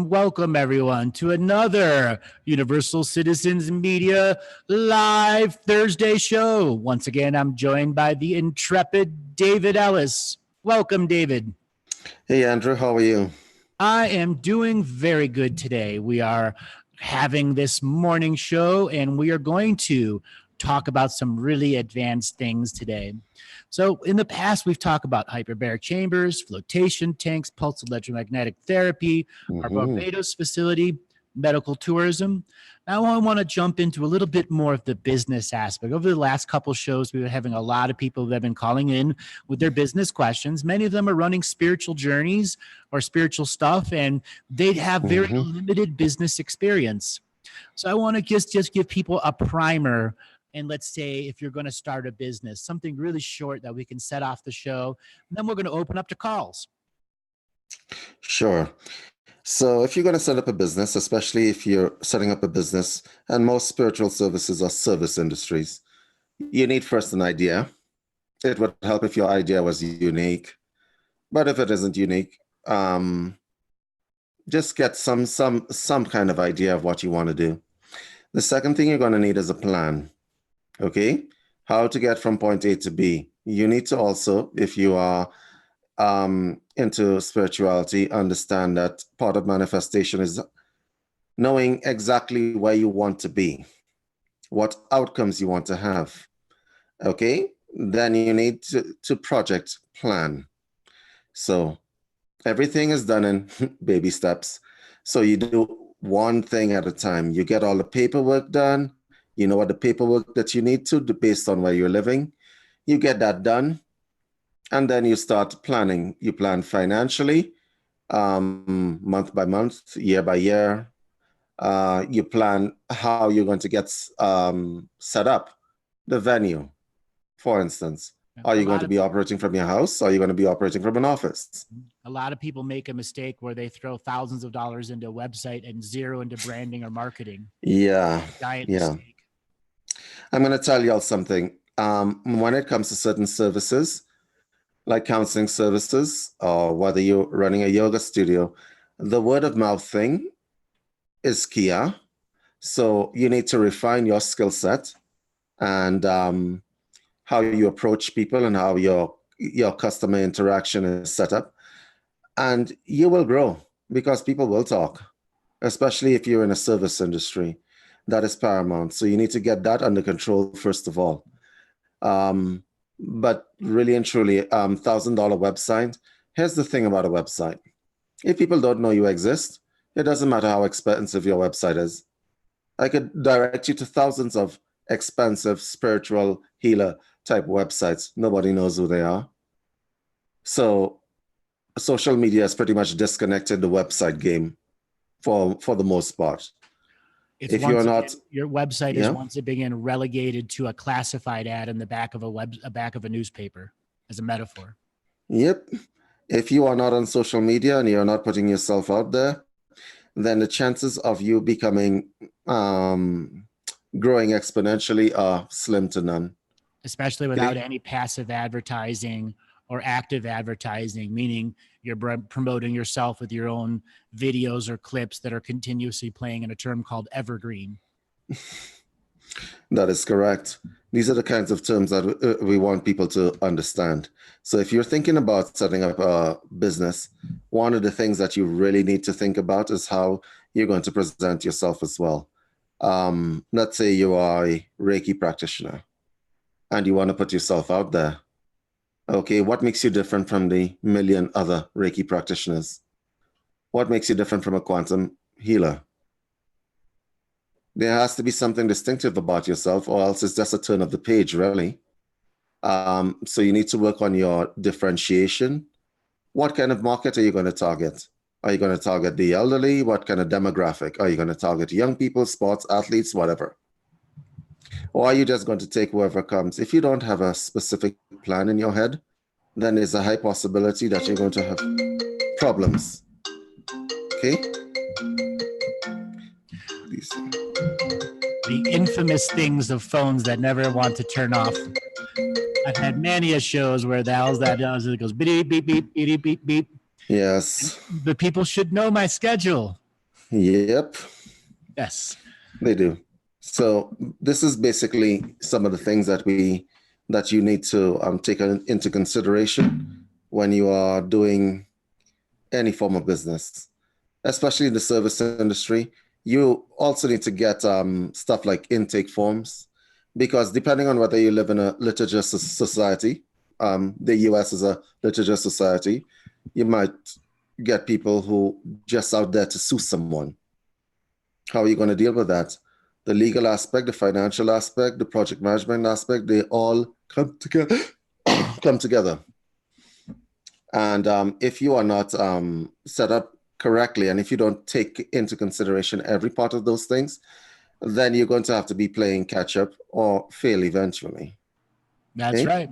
Welcome, everyone, to another Universal Citizens Media live Thursday show. Once again, I'm joined by the intrepid David Ellis. Welcome, David. Hey, Andrew, how are you? I am doing very good today. We are having this morning show, and we are going to talk about some really advanced things today. So in the past, we've talked about hyperbaric chambers, flotation tanks, pulse electromagnetic therapy, our Barbados facility, medical tourism. Now I want to jump into a little bit more of the business aspect. Over the last couple shows, we've been having a lot of people that have been calling in with their business questions. Many of them are running spiritual journeys or spiritual stuff, and they'd have very limited business experience. So I want to just give people a primer. And let's say if you're going to start a business, something really short that we can set off the show, and then we're going to open up to calls. Sure. So if you're going to set up a business, especially if you're setting up a business, and most spiritual services are service industries, you need first an idea. It would help if your idea was unique. But if it isn't unique, just get some kind of idea of what you want to do. The second thing you're going to need is a plan. Okay, how to get from point A to B. You need to also, if you are into spirituality, understand that part of manifestation is knowing exactly where you want to be, what outcomes you want to have. Okay, then you need to project plan. So everything is done in baby steps. So you do one thing at a time. You get all the paperwork done. You know what the paperwork that you need to do based on where you're living. You get that done. And then you start planning. You plan financially, month by month, year by year. You plan how you're going to get set up, the venue, for instance. Are you going to be operating from your house? Or are you going to be operating from an office? A lot of people make a mistake where they throw thousands of dollars into a website and zero into branding or marketing. Yeah. Giant mistake. I'm going to tell y'all something. When it comes to certain services, like counseling services, or whether you're running a yoga studio, the word of mouth thing is key. So you need to refine your skill set and how you approach people and how your customer interaction is set up. And you will grow because people will talk, especially if you're in a service industry. That is paramount. So you need to get that under control first of all. But really and truly, $1,000 website. Here's the thing about a website. If people don't know you exist, it doesn't matter how expensive your website is. I could direct you to thousands of expensive spiritual healer type websites. Nobody knows who they are. So social media has pretty much disconnected the website game for the most part. If you're not, your website is once again relegated to a classified ad in the back of a newspaper, as a metaphor. Yep. If you are not on social media and you're not putting yourself out there, then the chances of you becoming growing exponentially are slim to none. Especially without any passive advertising or active advertising, meaning you're promoting yourself with your own videos or clips that are continuously playing in a term called evergreen. That is correct. These are the kinds of terms that we want people to understand. So if you're thinking about setting up a business, one of the things that you really need to think about is how you're going to present yourself as well. Let's say you are a Reiki practitioner and you want to put yourself out there. Okay, what makes you different from the million other Reiki practitioners? What makes you different from a quantum healer? There has to be something distinctive about yourself, or else it's just a turn of the page, really. So you need to work on your differentiation. What kind of market are you going to target? Are you going to target the elderly? What kind of demographic? Are you going to target young people, sports, athletes, whatever? Or are you just going to take whoever comes? If you don't have a specific plan in your head, then there's a high possibility that you're going to have problems. Okay? The infamous things of phones that never want to turn off. I've had many a shows where that does it goes beep beep beep beep beep beep. Yes. But people should know my schedule. Yep. Yes. They do. So this is basically some of the things that you need to take into consideration when you are doing any form of business, especially in the service industry. You also need to get stuff like intake forms, because depending on whether you live in a litigious society, the US is a litigious society, you might get people who just out there to sue someone. How are you going to deal with that? The legal aspect, the financial aspect, the project management aspect, they all come together. And if you are not set up correctly, and if you don't take into consideration every part of those things, then you're going to have to be playing catch up or fail eventually. That's right.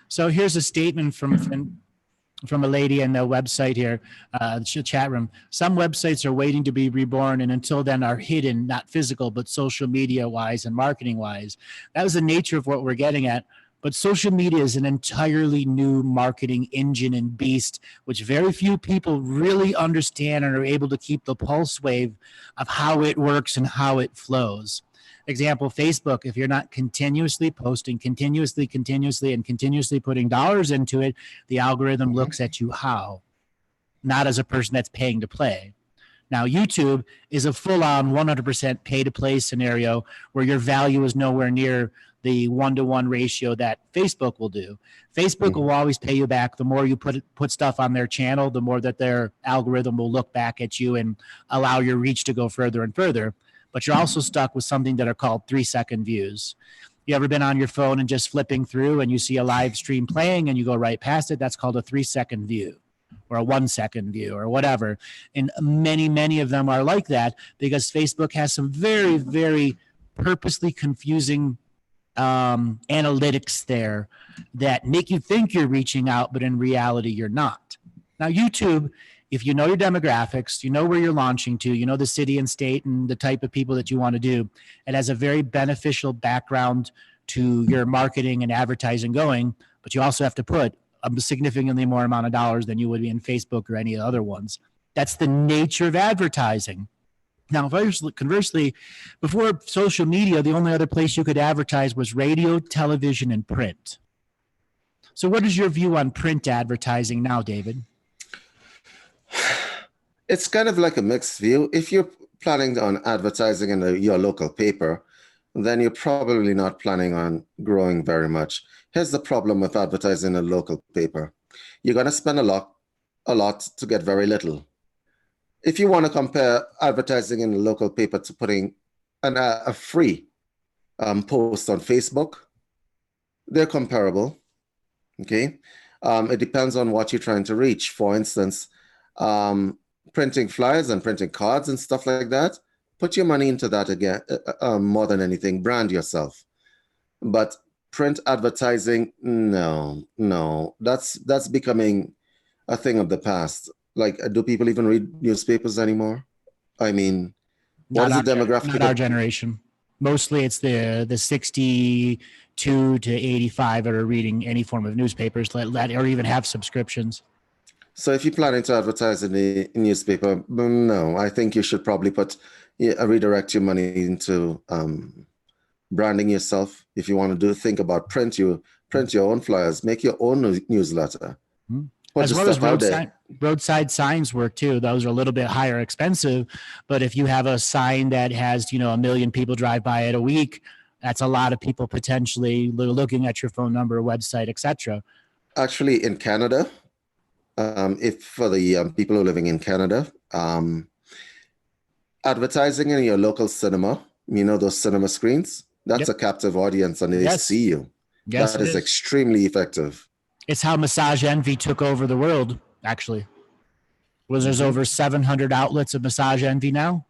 So here's a statement from a lady in the website here, the chat room. Some websites are waiting to be reborn, and until then are hidden, not physical, but social media wise and marketing wise. That was the nature of what we're getting at. But social media is an entirely new marketing engine and beast, which very few people really understand and are able to keep the pulse wave of how it works and how it flows. Example, Facebook, if you're not continuously posting, continuously putting dollars into it, the algorithm looks at you how? Not as a person that's paying to play. Now, YouTube is a full-on 100% pay-to-play scenario where your value is nowhere near the 1-to-1 ratio that Facebook will do. Facebook will always pay you back. The more you put stuff on their channel, the more that their algorithm will look back at you and allow your reach to go further and further. But you're also stuck with something that are called 3-second views. You ever been on your phone and just flipping through and you see a live stream playing and you go right past it? That's called a 3-second view or a 1-second view or whatever. And many of them are like that because Facebook has some very, very purposely confusing analytics there that make you think you're reaching out, but in reality, you're not. Now, YouTube, if you know your demographics, you know where you're launching to, you know the city and state and the type of people that you want to do, it has a very beneficial background to your marketing and advertising going, but you also have to put a significantly more amount of dollars than you would be in Facebook or any other ones. That's the nature of advertising. Now, conversely, before social media, the only other place you could advertise was radio, television, and print. So what is your view on print advertising now, David? It's kind of like a mixed view. If you're planning on advertising in your local paper, then you're probably not planning on growing very much. Here's the problem with advertising in a local paper. You're going to spend a lot to get very little. If you want to compare advertising in a local paper to putting a free post on Facebook, they're comparable. Okay. It depends on what you're trying to reach. For instance, printing flyers and printing cards and stuff like that, put your money into that again, more than anything, brand yourself. But print advertising, no, that's becoming a thing of the past. Like, do people even read newspapers anymore? I mean, what is the demographic? Not our generation. Mostly it's the 62 to 85 that are reading any form of newspapers, or even have subscriptions. So if you're planning to advertise in the newspaper, no, I think you should probably redirect your money into branding yourself. If you want to think about print your own flyers, make your own newsletter. Mm-hmm. As well as roadside signs work too. Those are a little bit higher expensive, but if you have a sign that has, 1 million people drive by it a week, that's a lot of people potentially looking at your phone number, website, etc. Actually, in Canada, if for the people who are living in Canada, advertising in your local cinema, those cinema screens, that's a captive audience and they see you. Yes, that is extremely effective. It's how Massage Envy took over the world, actually. There's over 700 outlets of Massage Envy now.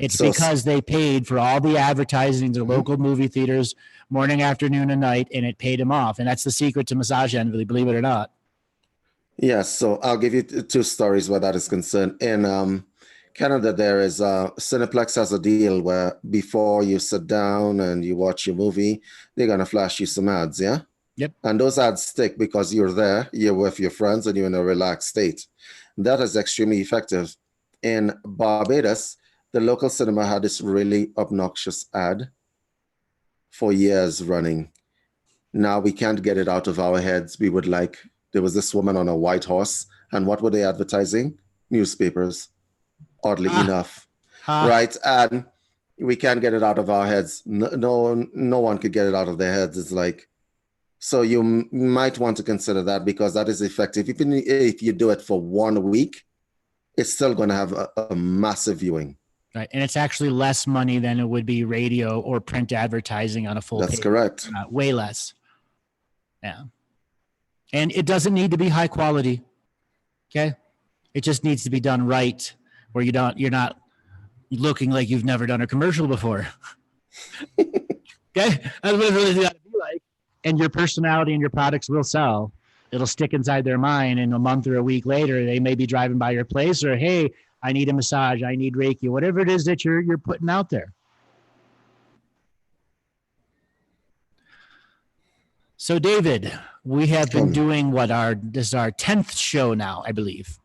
It's because they paid for all the advertising to local movie theaters, morning, afternoon, and night, and it paid them off. And that's the secret to Massage Envy, believe it or not. Yes, so I'll give you two stories where that is concerned. In Canada, there is Cineplex has a deal where before you sit down and you watch your movie, they're going to flash you some ads, yeah? Yep. And those ads stick because you're there, you're with your friends, and you're in a relaxed state. That is extremely effective. In Barbados, the local cinema had this really obnoxious ad for years running. Now we can't get it out of our heads. There was this woman on a white horse, and what were they advertising? Newspapers, oddly enough. Right? And we can't get it out of our heads. No one could get it out of their heads. It's like, so you might want to consider that because that is effective. Even if you do it for 1 week, it's still going to have a massive viewing. Right. And it's actually less money than it would be radio or print advertising on a full page. That's correct. Way less. Yeah. And it doesn't need to be high quality. Okay. It just needs to be done right, where you're not looking like you've never done a commercial before. Okay. That's what it really got to be like. And your personality and your products will sell. It'll stick inside their mind, and a month or a week later, they may be driving by your place, or, hey, I need a massage, I need Reiki, whatever it is that you're putting out there. So, David, we have been doing this is our 10th show now, I believe.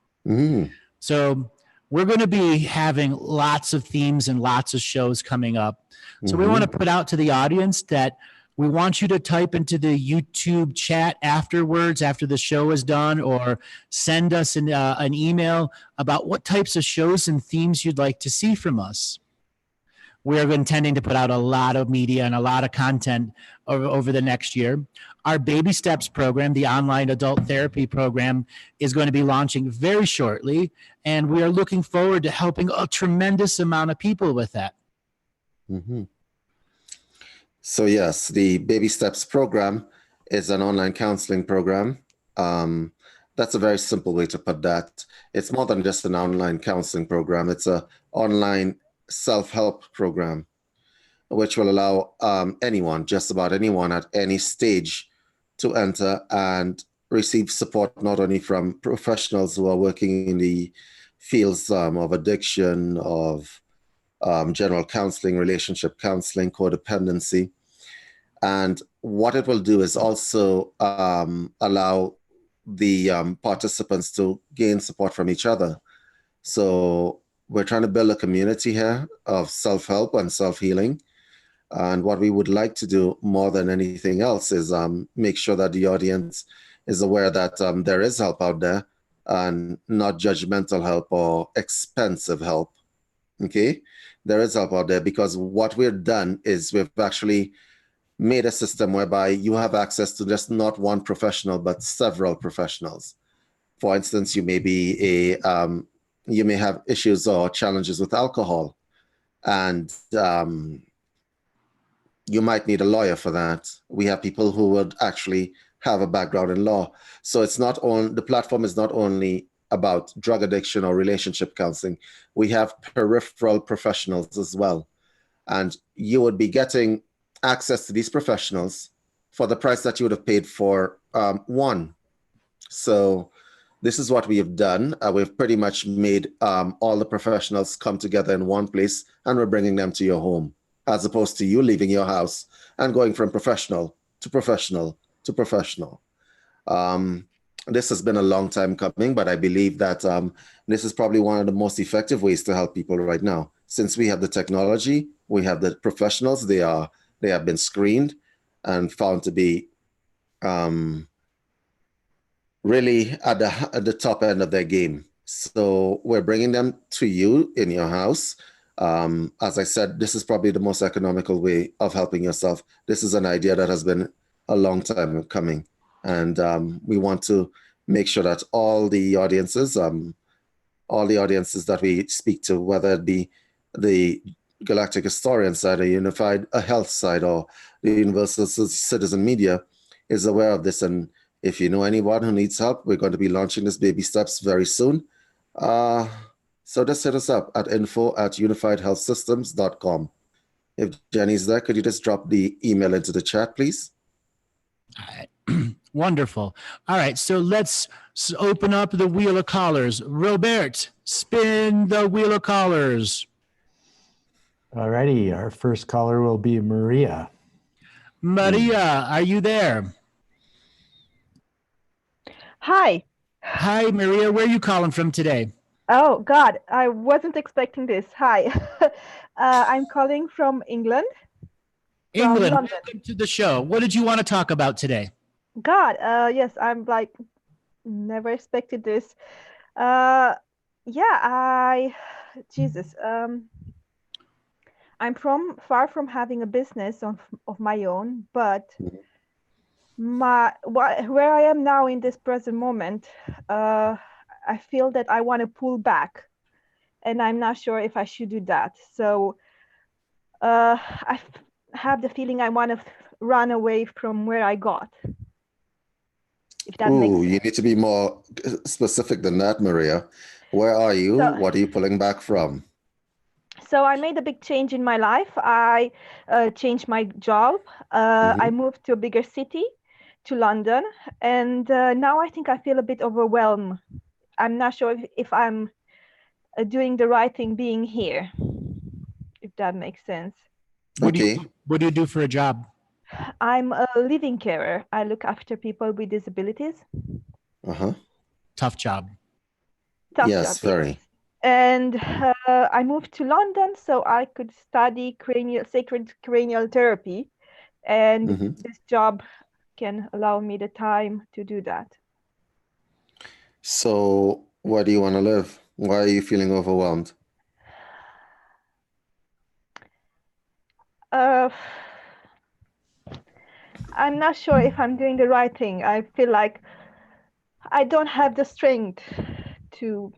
So we're going to be having lots of themes and lots of shows coming up. So we want to put out to the audience that we want you to type into the YouTube chat afterwards, after the show is done, or send us an email about what types of shows and themes you'd like to see from us. We're intending to put out a lot of media and a lot of content over the next year. Our Baby Steps program, the online adult therapy program, is going to be launching very shortly, and we are looking forward to helping a tremendous amount of people with that. So yes, the Baby Steps program is an online counseling program. That's a very simple way to put that. It's more than just an online counseling program. It's an online self-help program, which will allow anyone, just about anyone at any stage, to enter and receive support, not only from professionals who are working in the fields of addiction, of general counseling, relationship counseling, codependency. And what it will do is also allow the participants to gain support from each other. So we're trying to build a community here of self-help and self-healing. And what we would like to do more than anything else is make sure that the audience is aware that there is help out there, and not judgmental help or expensive help. Okay? There is help out there, because what we've done is we've actually made a system whereby you have access to just not one professional, but several professionals. For instance, you may have issues or challenges with alcohol, and you might need a lawyer for that. We have people who would actually have a background in law. So the platform is not only about drug addiction or relationship counseling. We have peripheral professionals as well. And you would be getting access to these professionals for the price that you would have paid for one. So this is what we have done. We've pretty much made all the professionals come together in one place, and we're bringing them to your home, as opposed to you leaving your house and going from professional to professional to professional. This has been a long time coming, but I believe that this is probably one of the most effective ways to help people right now. Since we have the technology, we have the professionals, they have been screened and found to be really at the top end of their game. So we're bringing them to you in your house. As I said, this is probably the most economical way of helping yourself. This is an idea that has been a long time coming. And we want to make sure that all the audiences that we speak to, whether it be the Galactic Historian side, a Unified Health side, or the Universal Citizen Media, is aware of this. And if you know anyone who needs help, we're going to be launching this baby steps very soon. So just hit us up at info@unifiedhealthsystems.com. If Jenny's there, could you just drop the email into the chat, please? Wonderful. All right, so let's open up the wheel of callers. Robert, spin the wheel of callers. Alrighty, our first caller will be Maria. Maria, are you there? Hi. Hi, Maria. Where are you calling from today? Oh, God, I wasn't expecting this. Hi. I'm calling from England. England, London. welcome to the show. What did you want to talk about today? God, yes, I'm like, never expected this. Jesus. I'm far from having a business of my own, but where I am now in this present moment, I feel that I want to pull back, and I'm not sure if I should do that. So I have the feeling I want to run away from where I got. If that makes sense. You need to be more specific than that, Maria. Where are you? What are you pulling back from? So I made a big change in my life. I changed my job. I moved to a bigger city, to London, and now I think I feel a bit overwhelmed. I'm not sure if I'm doing the right thing being here, if that makes sense. What do you do for a job? I'm a living carer. I look after people with disabilities. Tough job. Yes, very. And I moved to London so I could study sacred cranial therapy, and this job can allow me the time to do that. So where do you want to live? Why are you feeling overwhelmed? I'm not sure if I'm doing the right thing. I feel like I don't have the strength to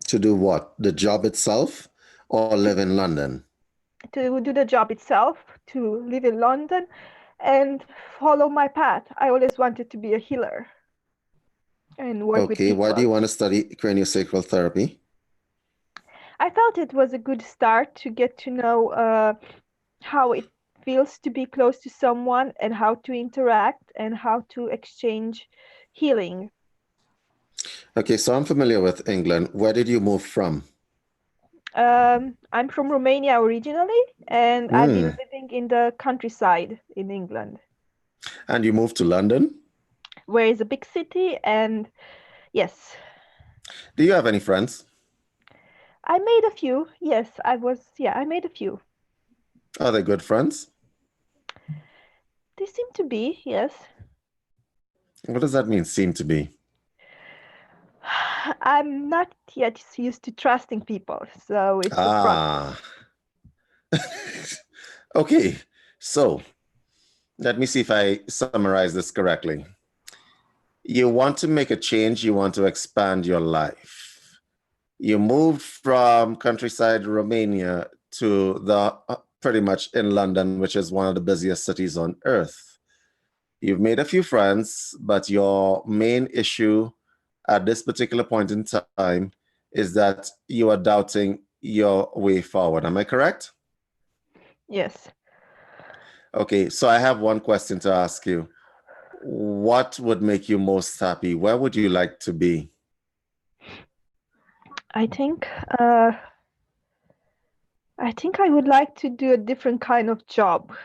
do what? The job itself, or live in London? To do the job itself, to live in London and follow my path. I always wanted to be a healer and work with people. Why do you want to study craniosacral therapy? I felt it was a good start to get to know how it feels to be close to someone and how to interact and how to exchange healing. Okay, so I'm familiar with England. Where did you move from? I'm from Romania originally, and I've been living in the countryside in England. And you moved to London? Where is a big city, and yes. Do you have any friends? I made a few. Yes, I made a few. Are they good friends? They seem to be, yes. What does that mean, seem to be? I'm not yet used to trusting people, so it's a process. Okay, so let me see if I summarize this correctly. You want to make a change, you want to expand your life. You moved from countryside Romania to pretty much in London, which is one of the busiest cities on earth. You've made a few friends, but your main issue at this particular point in time is that you are doubting your way forward. Am I correct? Yes. Okay, so I have one question to ask you. What would make you most happy? Where would you like to be? I think I would like to do a different kind of job.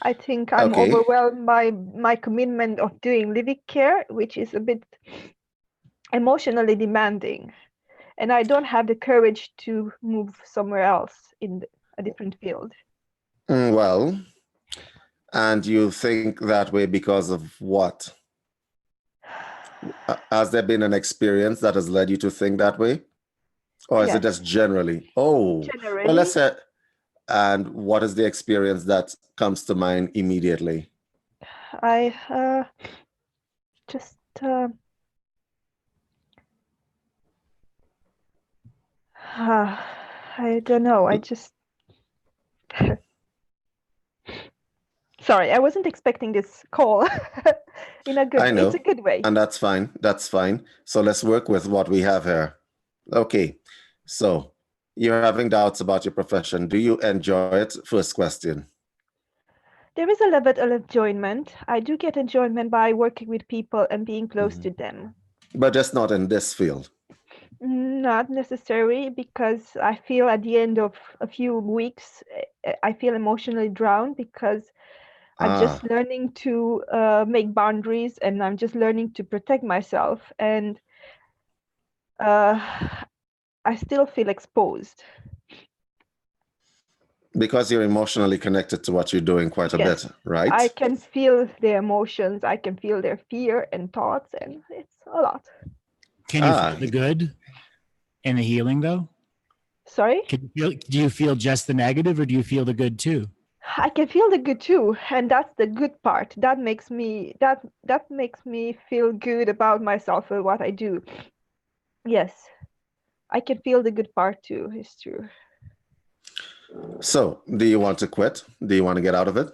I think I'm overwhelmed by my commitment of doing living care, which is a bit emotionally demanding. And I don't have the courage to move somewhere else in a different field. Well, and you think that way because of what? Has there been an experience that has led you to think that way? Or is it just generally? Generally. Well, let's say, and what is the experience that comes to mind immediately? just I don't know. I just sorry, I wasn't expecting this call in a good I way. It's a know, good way. and that's fine. That's fine. So let's work with what we have here. Okay. So you're having doubts about your profession. Do you enjoy it? First question. There is a level of enjoyment. I do get enjoyment by working with people and being close Mhm. to them. But just not in this field. Not necessary, because I feel at the end of a few weeks, I feel emotionally drowned, because I'm just Ah, learning to make boundaries, and I'm just learning to protect myself. And I still feel exposed. because you're emotionally connected to what you're doing quite a Yes, bit, right? I can feel their emotions. I can feel their fear and thoughts, and it's a lot. Can you feel Ah, the good and the healing though? Sorry? Do you feel just the negative, or do you feel the good too? I can feel the good too, and that's the good part. That makes me feel good about myself and what I do. Yes, I can feel the good part too. It's true. so do you want to quit? Do you want to get out of it?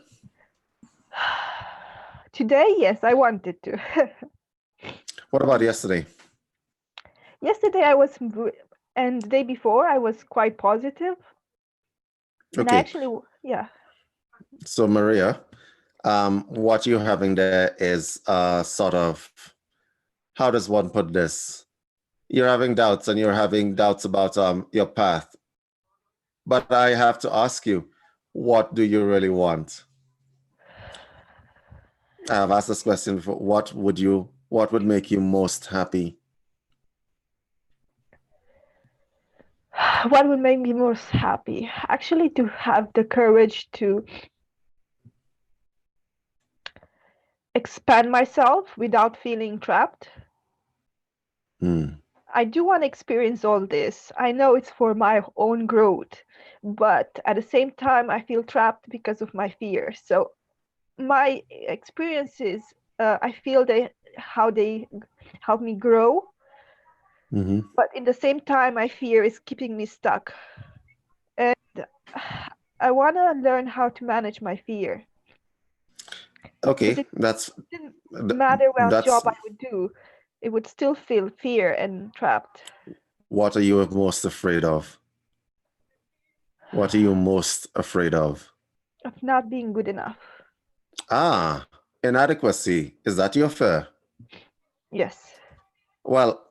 Today, yes, I wanted to. What about yesterday? Yesterday and the day before I was quite positive, and I Okay. actually, yeah. So Maria, what you're having there is sort of, how does one put this? You're having doubts, and you're having doubts about your path. But I have to ask you, what do you really want? I've asked this question before. What would make you most happy? What would make me most happy? Actually, to have the courage to expand myself without feeling trapped. Hmm. I do want to experience all this. I know it's for my own growth, but at the same time, I feel trapped because of my fear. So my experiences, I feel how they help me grow, Hmm. but in the same time, my fear is keeping me stuck. And I want to learn how to manage my fear, because Okay, it didn't th- matter what that's job I would do, it would still feel fear and trapped. what are you most afraid of? What are you most afraid of? Of not being good enough. Ah, inadequacy. Is that your fear? Yes. Well,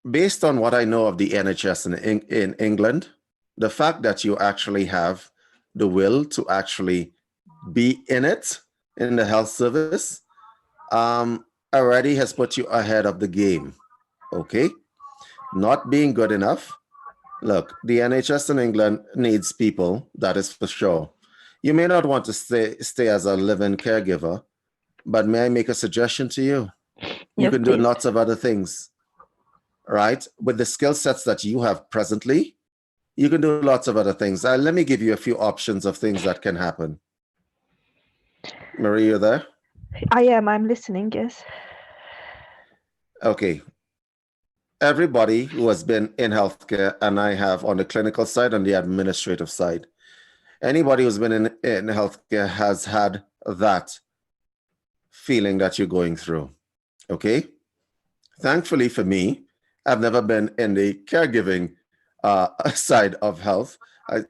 based on what I know of the NHS in England, the fact that you actually have the will to actually be in it, in the health service, already has put you ahead of the game. Okay? Not being good enough. Look, the NHS in England needs people, that is for sure. You may not want to stay as a live-in caregiver, but may I make a suggestion to you? You Yes, can do please. lots of other things, right? With the skill sets that you have presently, you can do lots of other things. Let me give you a few options of things that can happen. Marie, you there? I am. I'm listening. Yes. Okay. Everybody who has been in healthcare, and I have on the clinical side and the administrative side, anybody who's been in healthcare has had that feeling that you're going through. Okay. Thankfully for me, I've never been in the caregiving side of health.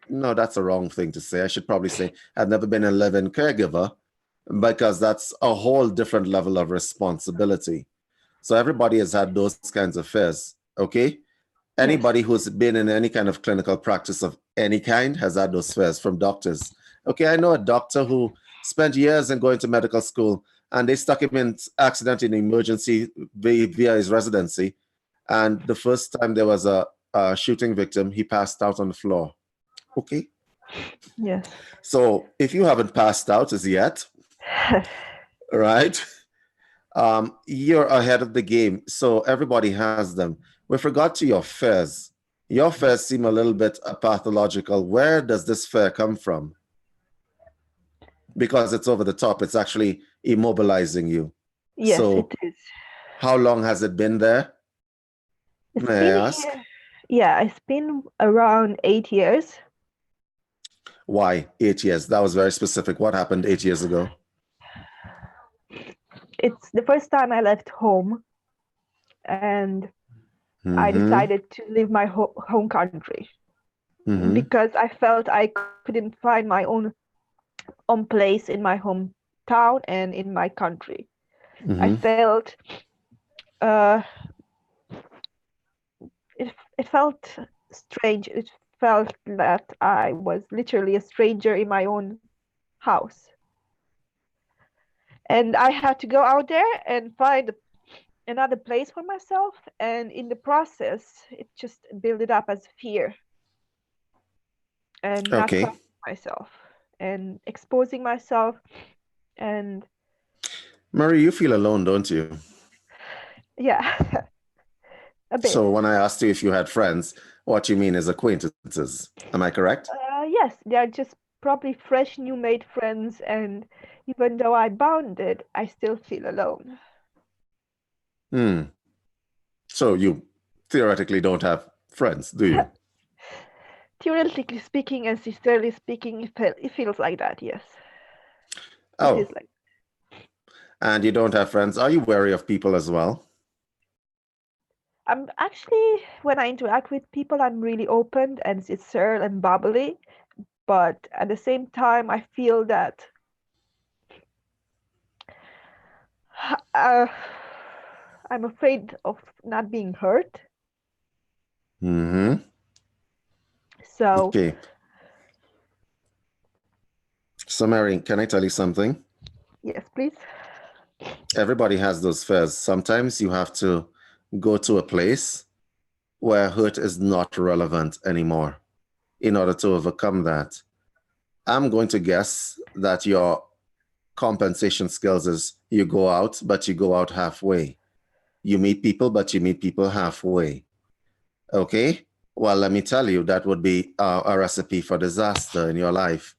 No, that's a wrong thing to say. I should probably say I've never been a live-in caregiver, because that's a whole different level of responsibility. So everybody has had those kinds of fears. Okay. Anybody Yes. who's been in any kind of clinical practice of any kind has had those fears from doctors. Okay, I know a doctor who spent years in going to medical school, and they stuck him in accident in emergency via his residency. And the first time there was a shooting victim, he passed out on the floor. Okay. Yes. So if you haven't passed out as yet, right, you're ahead of the game. So everybody has them. With regard to your fears seem a little bit pathological. Where does this fear come from? Because it's over the top. It's actually immobilizing you. Yes, it So is. How long has it been there? It's May been I ask? here. Yeah, it's been around 8 years. Why 8 years? That was very specific. What happened 8 years ago? It's the first time I left home, and I Mm-hmm. decided to leave my home country Mm-hmm. because I felt I couldn't find my own place in my hometown and in my country. I Mm-hmm. felt it felt strange. It felt that I was literally a stranger in my own house. And I had to go out there and find another place for myself. And in the process, it just built it up as fear and not Okay. trusting myself and exposing myself. And Marie, you feel alone, don't you? yeah, a bit. So when I asked you if you had friends, what you mean is acquaintances. Am I correct? Yes, they're just probably fresh, new made friends. And even though I bounded, I still feel alone. Hmm. So you theoretically don't have friends, do you? Theoretically speaking and sincerely speaking, it feels like that, yes. It Oh, is like and you don't have friends. Are you wary of people as well? I'm actually, when I interact with people, I'm really open and sincere and bubbly. But at the same time, I feel that uh, I'm afraid of not being hurt. Mm-hmm. So, Okay. So Mary, can I tell you something? yes, please. Everybody has those fears. Sometimes you have to go to a place where hurt is not relevant anymore in order to overcome that. I'm going to guess that your compensation skills is you go out, but you go out halfway. You meet people, but you meet people halfway. Okay? Well, let me tell you, that would be a recipe for disaster in your life.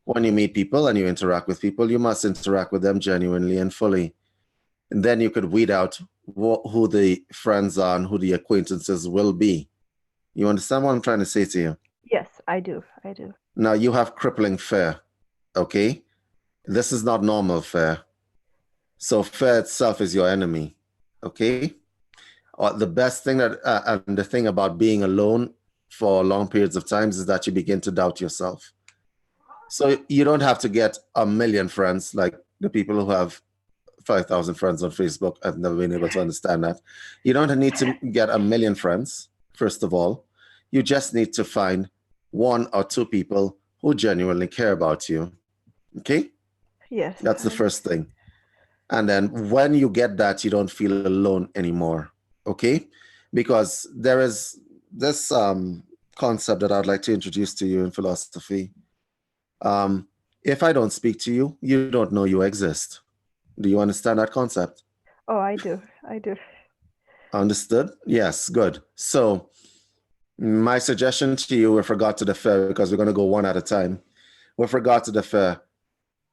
When you meet people and you interact with people, you must interact with them genuinely and fully. And then you could weed out who the friends are and who the acquaintances will be. You understand what I'm trying to say to you? Yes, I do. I do. Now, you have crippling fear, okay? This is not normal fear. So fear itself is your enemy, okay? The best thing and the thing about being alone for long periods of times is that you begin to doubt yourself. So you don't have to get a million friends like the people who have 5,000 friends on Facebook. I've never been able to understand that. You don't need to get a million friends, first of all. You just need to find one or two people who genuinely care about you. Okay? Yes. That's the first thing. And then when you get that, you don't feel alone anymore. Okay? Because there is this concept that I'd like to introduce to you in philosophy. If I don't speak to you, you don't know you exist. Do you understand that concept? Oh, I do. I do. Understood? Yes, good. So my suggestion to you with regard to the fear, because we're going to go one at a time, with regard to the fear,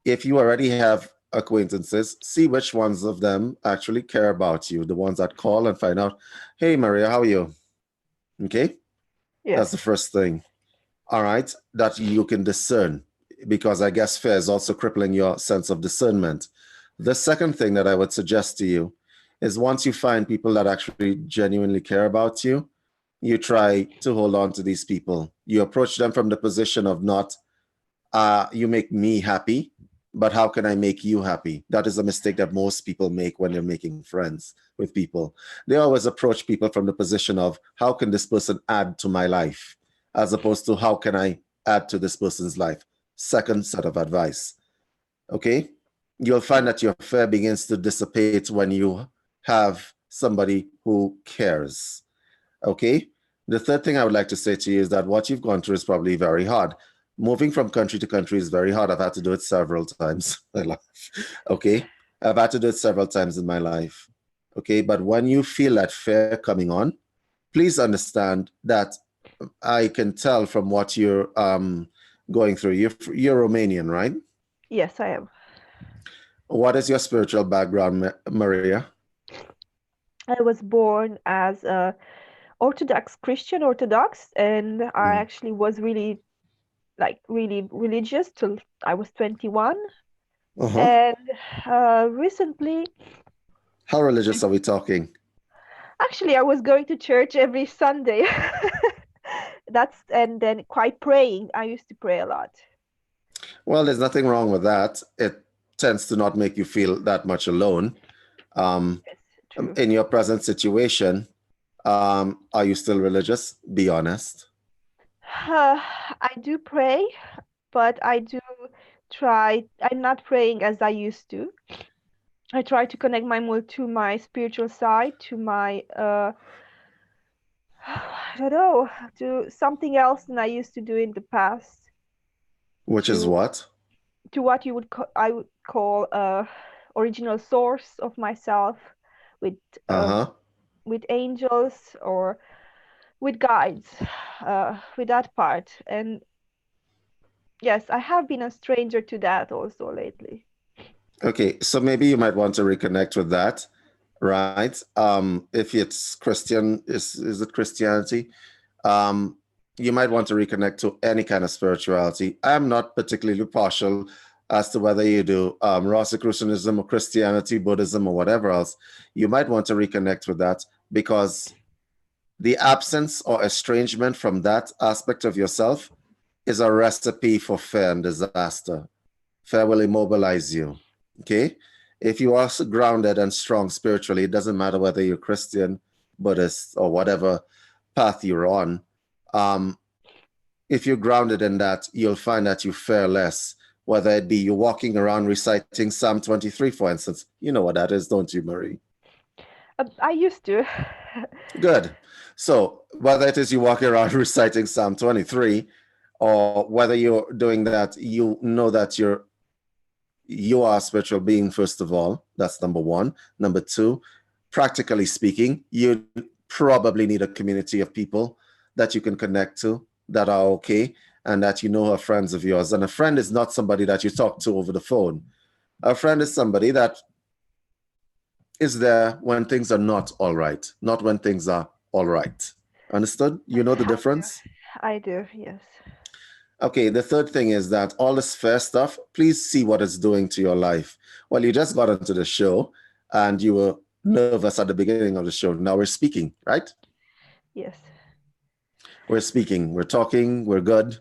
if you already have acquaintances, see which ones of them actually care about you, the ones that call and find out, hey, Maria, how are you? Okay? Yes. That's the first thing. All right? That you can discern, because I guess fear is also crippling your sense of discernment. The second thing that I would suggest to you is once you find people that actually genuinely care about you, you try to hold on to these people. You approach them from the position of not, you make me happy, but how can I make you happy? That is a mistake that most people make when they're making friends with people. They always approach people from the position of, how can this person add to my life? As opposed to, how can I add to this person's life? Second set of advice. Okay? You'll find that your fear begins to dissipate when you have somebody who cares. Okay? The third thing I would like to say to you is that what you've gone through is probably very hard. Moving from country to country is very hard. I've had to do it several times in my life. Okay? I've had to do it several times in my life. Okay? But when you feel that fear coming on, please understand that I can tell from what you're going through. You're Romanian, right? Yes, I am. What is your spiritual background, Maria? I was born as a Orthodox Christian, Orthodox, and I Mm. actually was really really religious till I was 21. Uh-huh. And recently, How religious are we talking? actually, I was going to church every Sunday. And then quite praying. I used to pray a lot. Well, there's nothing wrong with that. It tends to not make you feel that much alone. Um, Yes, true. in your present situation, are you still religious? Be honest. I do pray, but I do try. I'm not praying as I used to. I try to connect my more to my spiritual side, to my I don't know, to something else than I used to do in the past. Which is To what? what you would I would call original source of myself, with um, Uh-huh. with angels or with guides, with that part. And yes, I have been a stranger to that also lately. Okay, so maybe you might want to reconnect with that, right? If it's Christian, is it Christianity? Um, you might want to reconnect to any kind of spirituality. I'm not particularly partial as to whether you do Rosicrucianism or Christianity, Buddhism, or whatever else. You might want to reconnect with that because the absence or estrangement from that aspect of yourself is a recipe for fear and disaster. Fear will immobilize you. Okay? If you are grounded and strong spiritually, it doesn't matter whether you're Christian, Buddhist, or whatever path you're on. Um, if you're grounded in that, you'll find that you fear less, whether it be you walking around reciting Psalm 23, for instance. You know what that is, don't you, Marie? I used to. Good. So whether it is you walking around reciting Psalm 23, or whether you're doing that, you know that you are a spiritual being, first of all. That's number one. Number two, practically speaking, you probably need a community of people that you can connect to that are okay and that you know are friends of yours. And a friend is not somebody that you talk to over the phone. A friend is somebody that is there when things are not all right, not when things are all right. Understood? You know the I do. difference? I do, yes. Okay, the third thing is that all this fair stuff, please see what it's doing to your life. Well, you just got into the show and you were nervous at the beginning of the show. Now we're speaking, right? Yes. We're speaking, we're talking, we're good,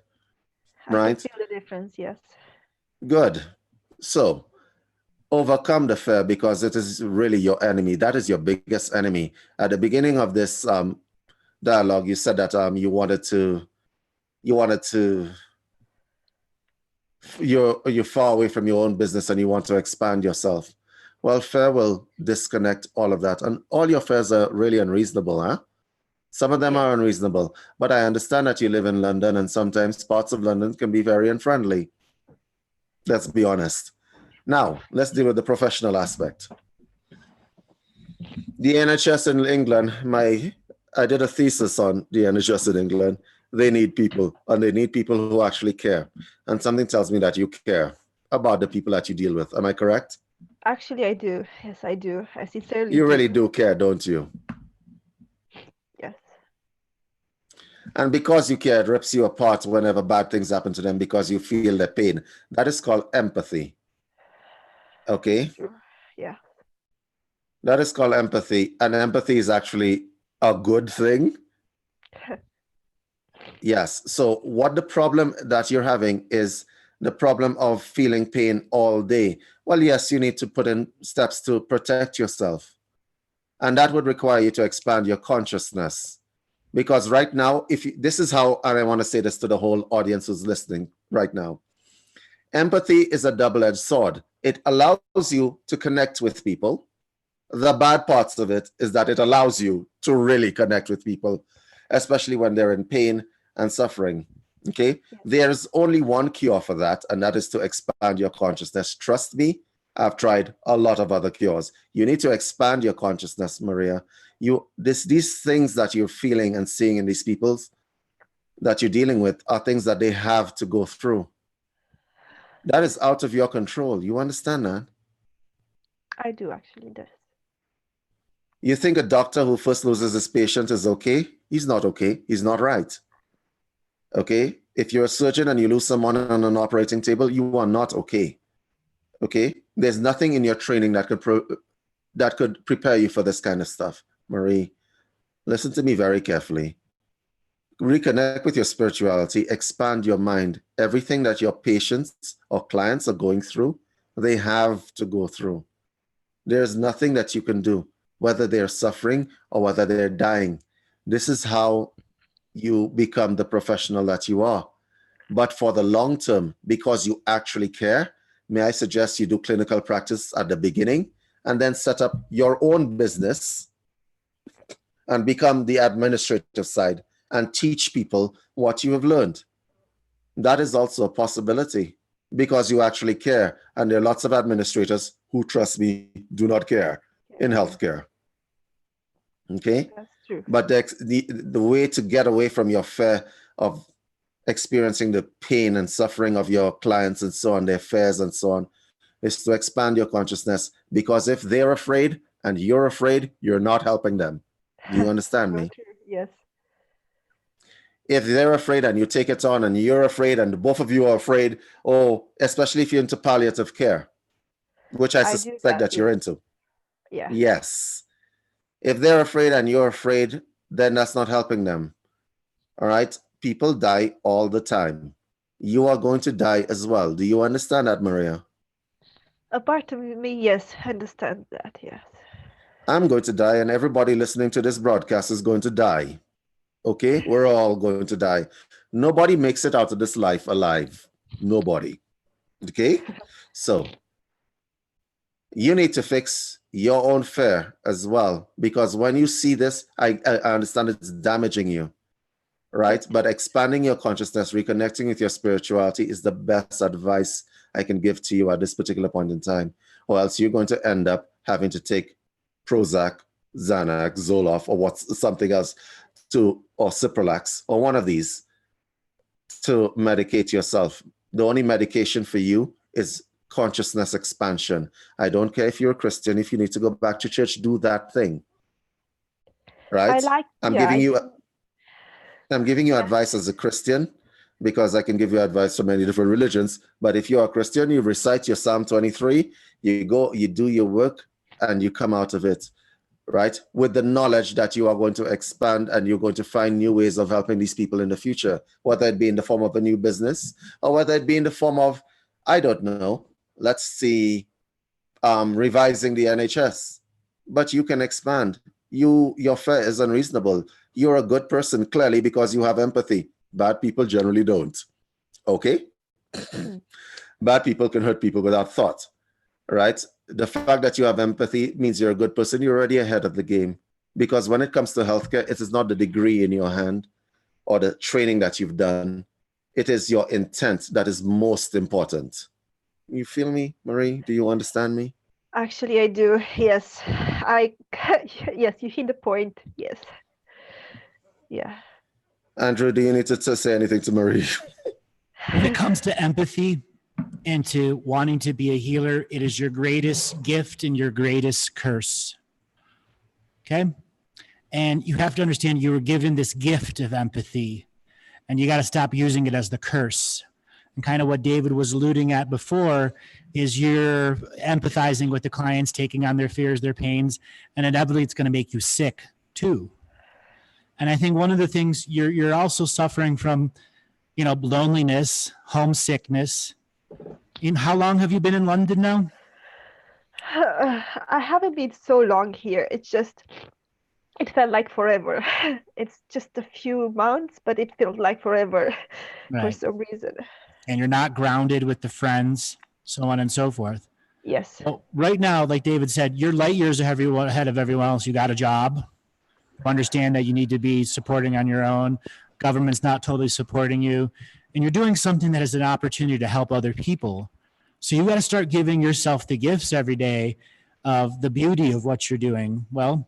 I can right? feel the difference, yes. Good. So overcome the fear because it is really your enemy. That is your biggest enemy. At the beginning of this dialogue, you said that you wanted to you're far away from your own business and you want to expand yourself. Well, fear will disconnect all of that. And all your fears are really unreasonable, huh? Some of them Yes. are unreasonable. But I understand that you live in London and sometimes parts of London can be very unfriendly. Let's be honest. Now, let's deal with the professional aspect. The NHS in England, I did a thesis on the NHS in England. They need people, and they need people who actually care. And something tells me that you care about the people that you deal with. Am I correct? Actually, I do. Yes, I do. I sincerely You really do. do care, don't you? Yes. And because you care, it rips you apart whenever bad things happen to them because you feel their pain. That is called empathy. Okay? True. Yeah. That is called empathy. And empathy is actually a good thing. Yes. So what the problem that you're having is the problem of feeling pain all day. Well, yes, you need to put in steps to protect yourself. And that would require you to expand your consciousness. Because right now, this is how, and I want to say this to the whole audience who's listening right now. Empathy is a double-edged sword. It allows you to connect with people. The bad parts of it is that it allows you to really connect with people, especially when they're in pain and suffering. Okay? Yes. There's only one cure for that, and that is to expand your consciousness. Trust me, I've tried a lot of other cures. You need to expand your consciousness, Maria. These things that you're feeling and seeing in these people that you're dealing with are things that they have to go through. That is out of your control. You understand that? I do actually this. You think a doctor who first loses his patient is okay? He's not okay. He's not right. Okay? If you're a surgeon and you lose someone on an operating table, you are not okay. Okay? There's nothing in your training that could prepare you for this kind of stuff. Marie, listen to me very carefully. Reconnect with your spirituality, expand your mind. Everything that your patients or clients are going through, they have to go through. There's nothing that you can do, whether they're suffering or whether they're dying. This is how you become the professional that you are. But for the long term, because you actually care, may I suggest you do clinical practice at the beginning and then set up your own business and become the administrative side and teach people what you have learned. That is also a possibility because you actually care. And there are lots of administrators who, trust me, do not care in healthcare. Okay? That's true. But the way to get away from your fear of experiencing the pain and suffering of your clients and so on, their fears and so on, is to expand your consciousness, because if they're afraid and you're afraid, you're not helping them. Do you understand me? Yes. If they're afraid and you take it on and you're afraid and both of you are afraid, or especially if you're into palliative care, which I suspect that you're into. Yeah. Yes. If they're afraid and you're afraid, then that's not helping them. All right? People die all the time. You are going to die as well. Do you understand that, Maria? A part of me, yes, understand that, yes. I'm going to die, and everybody listening to this broadcast is going to die. Okay? We're all going to die. Nobody makes it out of this life alive. Nobody. Okay? So, you need to fix your own fear as well, because when you see this, I understand it's damaging you, right? But expanding your consciousness, reconnecting with your spirituality is the best advice I can give to you at this particular point in time, or else you're going to end up having to take Prozac, Xanax, Zoloft, or something else or Cipralax, or one of these to medicate yourself. The only medication for you is consciousness expansion. I don't care if you're a Christian. If you need to go back to church, do that thing. Right? I'm giving you advice as a Christian, because I can give you advice from many different religions. But if you're a Christian, you recite your Psalm 23, you go, you do your work, and you come out of it, right? With the knowledge that you are going to expand and you're going to find new ways of helping these people in the future, whether it be in the form of a new business or whether it be in the form of, I don't know, let's see, revising the NHS. But you can expand. Your fear is unreasonable. You're a good person, clearly, because you have empathy. Bad people generally don't. Okay? Bad people can hurt people without thought, right? The fact that you have empathy means you're a good person. You're already ahead of the game. Because when it comes to healthcare, it is not the degree in your hand or the training that you've done. It is your intent that is most important. You feel me, Marie? Do you understand me? Actually, I do. Yes. Yes, you hit the point. Yes. Yeah. Andrew, do you need to say anything to Marie? When it comes to empathy and to wanting to be a healer, it is your greatest gift and your greatest curse. Okay? And you have to understand you were given this gift of empathy, and you got to stop using it as the curse. And kind of what David was alluding at before is you're empathizing with the clients, taking on their fears, their pains, and inevitably it's going to make you sick too. And I think one of the things you're also suffering from, loneliness, homesickness. How long have you been in London now? I haven't been so long here. It felt like forever. It's just a few months, but it felt like forever for some reason. And you're not grounded with the friends, so on and so forth. Yes. So right now, like David said, you're light years ahead of everyone else. You got a job. Understand that you need to be supporting on your own. Government's not totally supporting you. And you're doing something that is an opportunity to help other people. So you got to start giving yourself the gifts every day of the beauty of what you're doing. Well,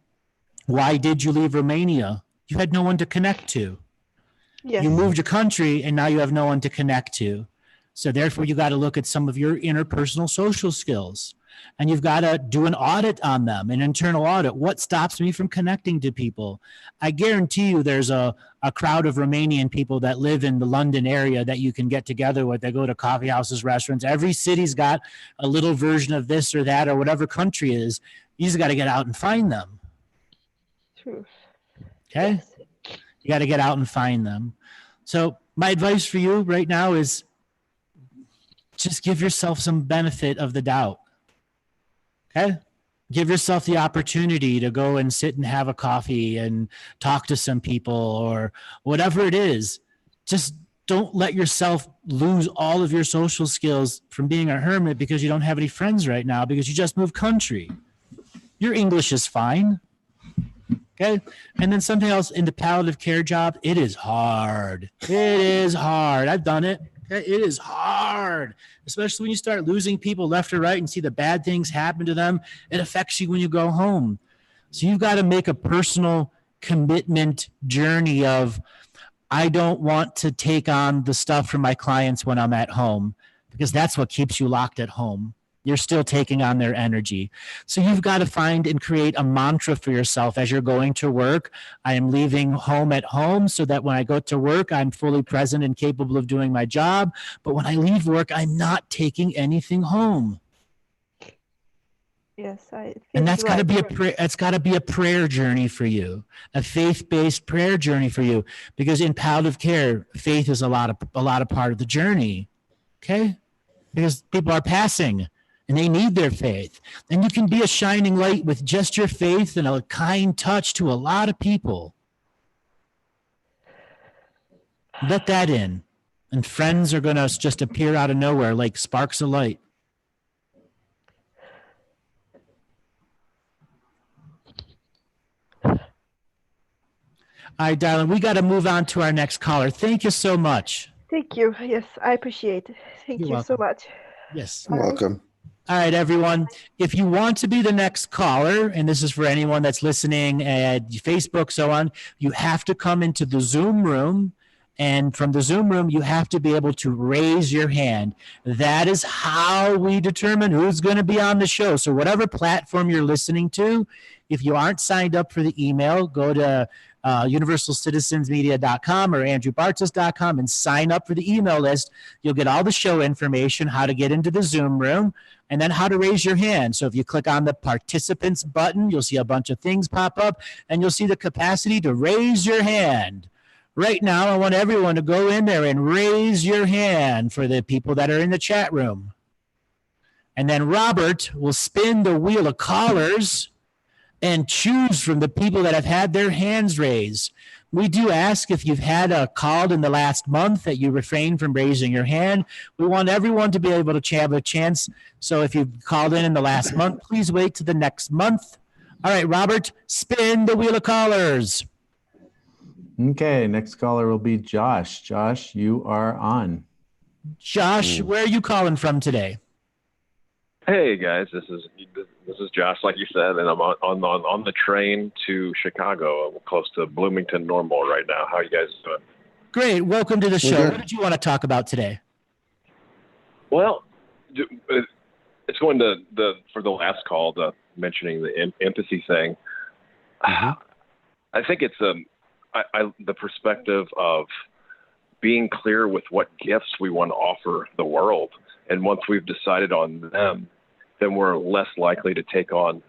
why did you leave Romania? You had no one to connect to. Yes. You moved your country and now you have no one to connect to. So therefore you got to look at some of your interpersonal social skills. and you've got to do an audit on them, an internal audit. What stops me from connecting to people? I guarantee you there's a crowd of Romanian people that live in the London area that you can get together with. They go to coffee houses, restaurants. Every city's got a little version of this or that or whatever country it is. You just got to get out and find them. True. Okay? Yes. You got to get out and find them. So my advice for you right now is just give yourself some benefit of the doubt. Okay? Give yourself the opportunity to go and sit and have a coffee and talk to some people or whatever it is. Just don't let yourself lose all of your social skills from being a hermit because you don't have any friends right now because you just moved country. Your English is fine. Okay. And then something else in the palliative care job, it is hard. It is hard. I've done it. Okay. It is hard, especially when you start losing people left or right and see the bad things happen to them. It affects you when you go home. So you've got to make a personal commitment journey of, I don't want to take on the stuff from my clients when I'm at home, because that's what keeps you locked at home. You're still taking on their energy. So you've got to find and create a mantra for yourself as you're going to work. I am leaving home at home so that when I go to work, I'm fully present and capable of doing my job. But when I leave work, I'm not taking anything home. Yes, And that's got to be it's got to be a prayer journey for you, a faith-based prayer journey for you, because in palliative care, faith is a lot of part of the journey. Okay? Because people are passing. And they need their faith. And you can be a shining light with just your faith and a kind touch to a lot of people. Let that in. And friends are going to just appear out of nowhere like sparks of light. All right, darling, we got to move on to our next caller. Thank you so much. Thank you. Yes, I appreciate it. Thank You're you welcome. so much. Yes. You're welcome. All right, everyone. If you want to be the next caller, and this is for anyone that's listening at Facebook, so on, you have to come into the Zoom room. And from the Zoom room, you have to be able to raise your hand. That is how we determine who's going to be on the show. So whatever platform you're listening to, if you aren't signed up for the email, go to universalcitizensmedia.com or andrewbartzis.com and sign up for the email list. You'll get all the show information, how to get into the Zoom room, and then how to raise your hand. So if you click on the participants button, you'll see a bunch of things pop up, and you'll see the capacity to raise your hand. Right now, I want everyone to go in there and raise your hand for the people that are in the chat room. And then Robert will spin the wheel of callers and choose from the people that have had their hands raised. We do ask if you've had a call in the last month that you refrain from raising your hand. We want everyone to be able to have a chance. So if you've called in the last month, please wait to the next month. All right, Robert, spin the wheel of callers. Okay, next caller will be Josh. Josh, you are on. Josh, where are you calling from today? Hey guys, this is Josh, like you said, and I'm on the train to Chicago. I'm close to Bloomington Normal right now. How are you guys doing? Great. Welcome to the show. good. What did you want to talk about today? Well, it's going to for the last call, mentioning the empathy thing. I think it's the perspective of being clear with what gifts we want to offer the world. And once we've decided on them, then we're less likely to take on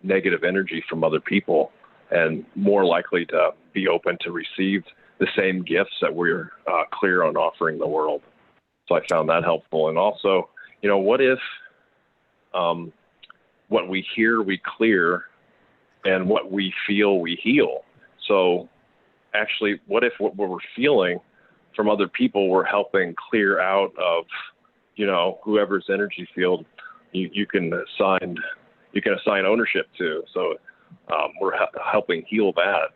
negative energy from other people and more likely to be open to receive the same gifts that we're clear on offering the world. So I found that helpful. And also, what if what we hear, we clear, and what we feel, we heal? So actually, what if what we're feeling from other people we're helping clear out of, whoever's energy field you can assign ownership to. So we're helping heal that.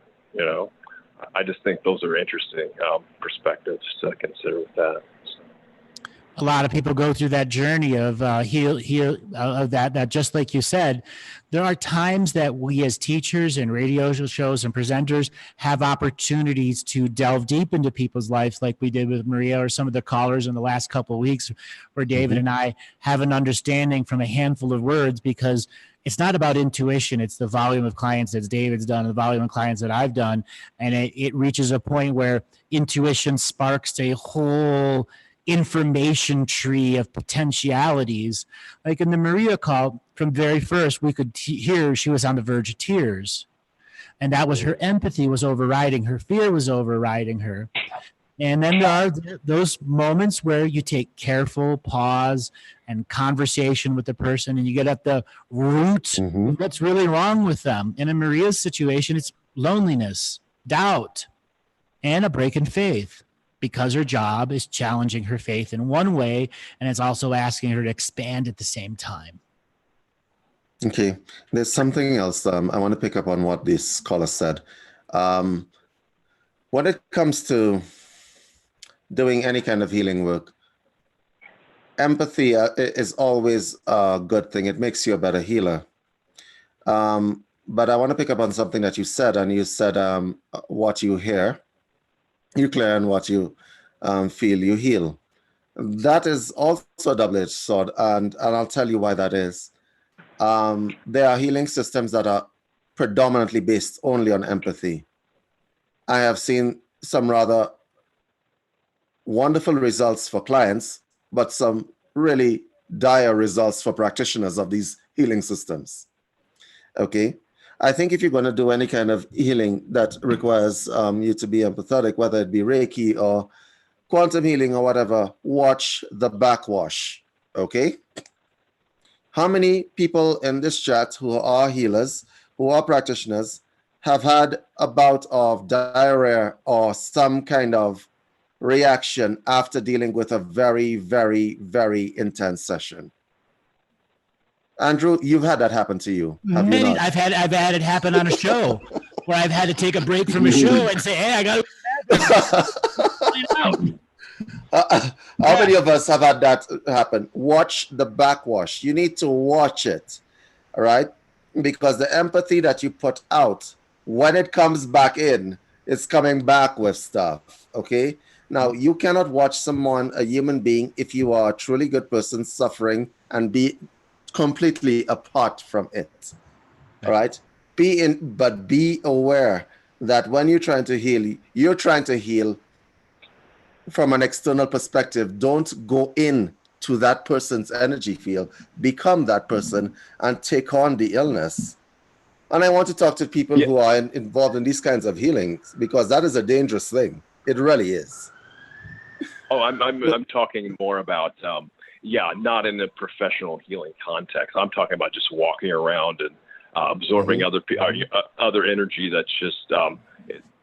I just think those are interesting perspectives to consider with that. a lot of people go through that journey of that just like you said, there are times that we as teachers and radio shows and presenters have opportunities to delve deep into people's lives, like we did with Maria or some of the callers in the last couple of weeks, where David and I have an understanding from a handful of words, because it's not about intuition. It's the volume of clients that David's done, the volume of clients that I've done. And it reaches a point where intuition sparks a whole information tree of potentialities. Like in the Maria call, from very first, we could hear she was on the verge of tears. And that was her empathy was overriding her, fear was overriding her. And then there are those moments where you take careful pause and conversation with the person, and you get at the root of what's really wrong with them. And in Maria's situation, it's loneliness, doubt, and a break in faith, because her job is challenging her faith in one way, and it's also asking her to expand at the same time. Okay, there's something else. I want to pick up on what this caller said. When it comes to doing any kind of healing work, empathy is always a good thing. It makes you a better healer. But I want to pick up on something that you said, and you said what you hear, you clear, and what you feel, you heal. That is also a double-edged sword, and I'll tell you why that is. There are healing systems that are predominantly based only on empathy. I have seen some rather wonderful results for clients, but some really dire results for practitioners of these healing systems. Okay, I think if you're going to do any kind of healing that requires you to be empathetic, whether it be Reiki or quantum healing or whatever, watch the backwash. Okay, how many people in this chat who are healers, who are practitioners, have had a bout of diarrhea or some kind of reaction after dealing with a very, very, very intense session? Andrew, you've had that happen to you, have you not? I've had it happen on a show where I've had to take a break from a show and say, "Hey, I got to." How many of us have had that happen? Watch the backwash. You need to watch it, all right? Because the empathy that you put out, when it comes back in, it's coming back with stuff, okay? Now, you cannot watch someone, a human being, if you are a truly good person suffering and be completely apart from it, all right? But be aware that when you're trying to heal, you're trying to heal from an external perspective. Don't go in to that person's energy field, become that person and take on the illness. And I want to talk to people who are involved in these kinds of healings, because that is a dangerous thing. It really is. Oh, I'm talking more about, not in a professional healing context. I'm talking about just walking around and absorbing other energy that's just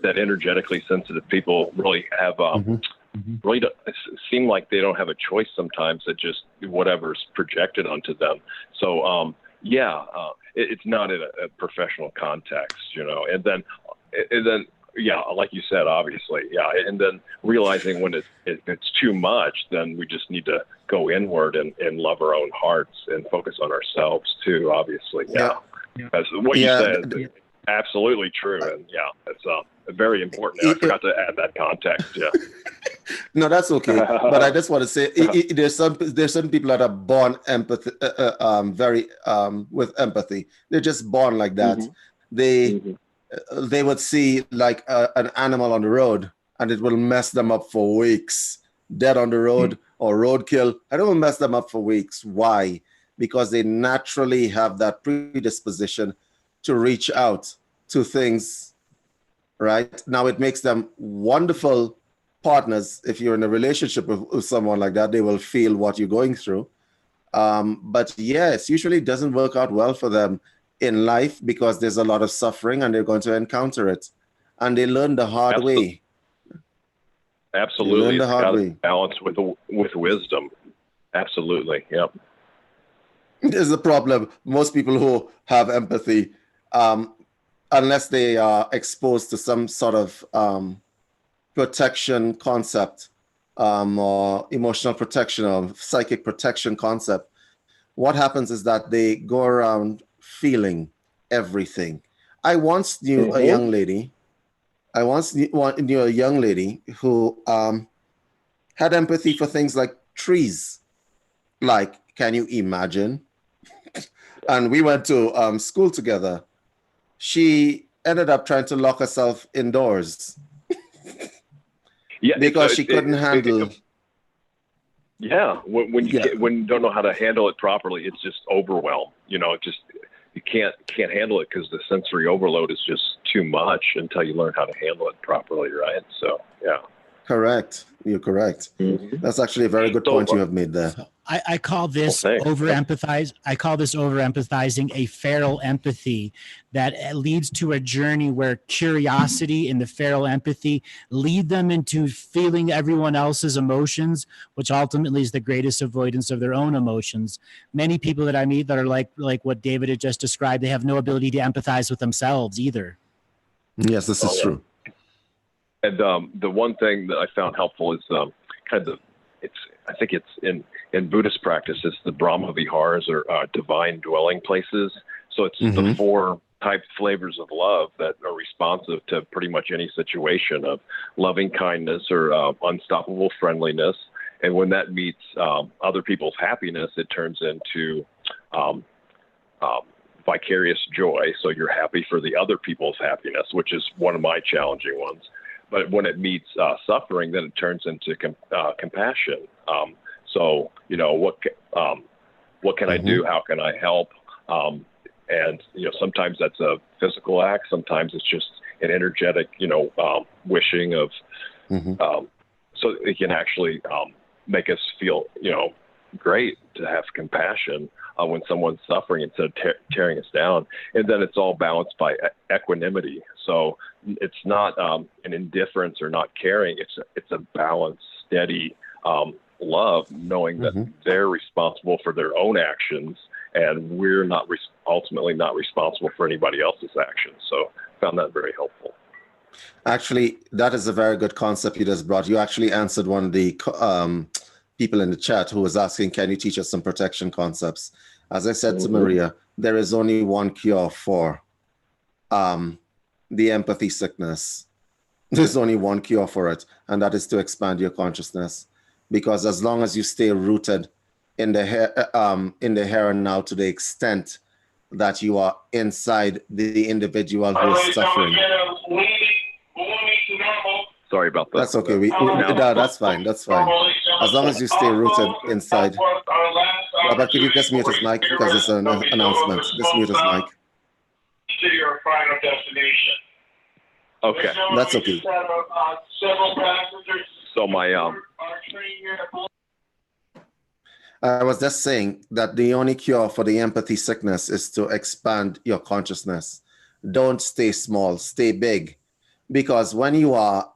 that energetically sensitive people really have really seem like they don't have a choice sometimes. That just whatever's projected onto them. So it's not in a professional context, and then like you said, obviously, and then realizing when it's too much, then we just need to go inward and love our own hearts and focus on ourselves too, obviously. That's what you said is absolutely true, and it's very important. I forgot to add that context. No, that's okay. But I just want to say there's certain people that are born with empathy. They're just born like that. They would see like an animal on the road, and it will mess them up for weeks. Dead on the road or roadkill, and it will mess them up for weeks. Why? Because they naturally have that predisposition to reach out to things. Right now, it makes them wonderful partners. If you're in a relationship with someone like that, they will feel what you're going through. But yes, usually it doesn't work out well for them in life, because there's a lot of suffering and they're going to encounter it, and they learn the hard way. Absolutely, it's got to balance with wisdom. Absolutely, yep. There's a problem. Most people who have empathy, unless they are exposed to some sort of protection concept, or emotional protection or psychic protection concept, what happens is that they go around feeling everything. I once knew a young lady. Knew a young lady who had empathy for things like trees. Like, can you imagine? And we went to school together. She ended up trying to lock herself indoors because she couldn't handle. When you don't know how to handle it properly, it's just overwhelm. You can't handle it because the sensory overload is just too much until you learn how to handle it properly, right? So yeah. Correct. You're correct. Mm-hmm. That's actually a very good point you have made there. I call this I call this over empathizing a feral empathy that leads to a journey where curiosity and the feral empathy lead them into feeling everyone else's emotions, which ultimately is the greatest avoidance of their own emotions. Many people that I meet that are like what David had just described, they have no ability to empathize with themselves either. Yes, this is true. And the one thing that I found helpful is I think it's in Buddhist practice, it's the Brahma Viharas or divine dwelling places. So it's the 4 type flavors of love that are responsive to pretty much any situation of loving kindness or unstoppable friendliness. And when that meets other people's happiness, it turns into vicarious joy. So you're happy for the other people's happiness, which is one of my challenging ones. But when it meets suffering, then it turns into compassion. So, what can I do? How can I help? And, sometimes that's a physical act. Sometimes it's just an energetic, wishing of, so it can actually make us feel, great to have compassion when someone's suffering instead of tearing us down. And then it's all balanced by equanimity. So it's not an indifference or not caring. It's a balanced, steady love, knowing that they're responsible for their own actions and we're not ultimately not responsible for anybody else's actions. So I found that very helpful. Actually, that is a very good concept you just brought. You actually answered one of the people in the chat who was asking, can you teach us some protection concepts? As I said to Maria, there is only one cure for the empathy sickness. There's only one cure for it, and that is to expand your consciousness. Because as long as you stay rooted in the here and now, to the extent that you are inside the individual who is suffering. Sorry about that. That's okay. No, that's fine. That's fine. As long as you stay rooted inside. Robert, could you just mute his mic because it's an announcement? Just mute his mic. To your final destination. Okay. That's okay. So I was just saying that the only cure for the empathy sickness is to expand your consciousness. Don't stay small, stay big. Because when you are,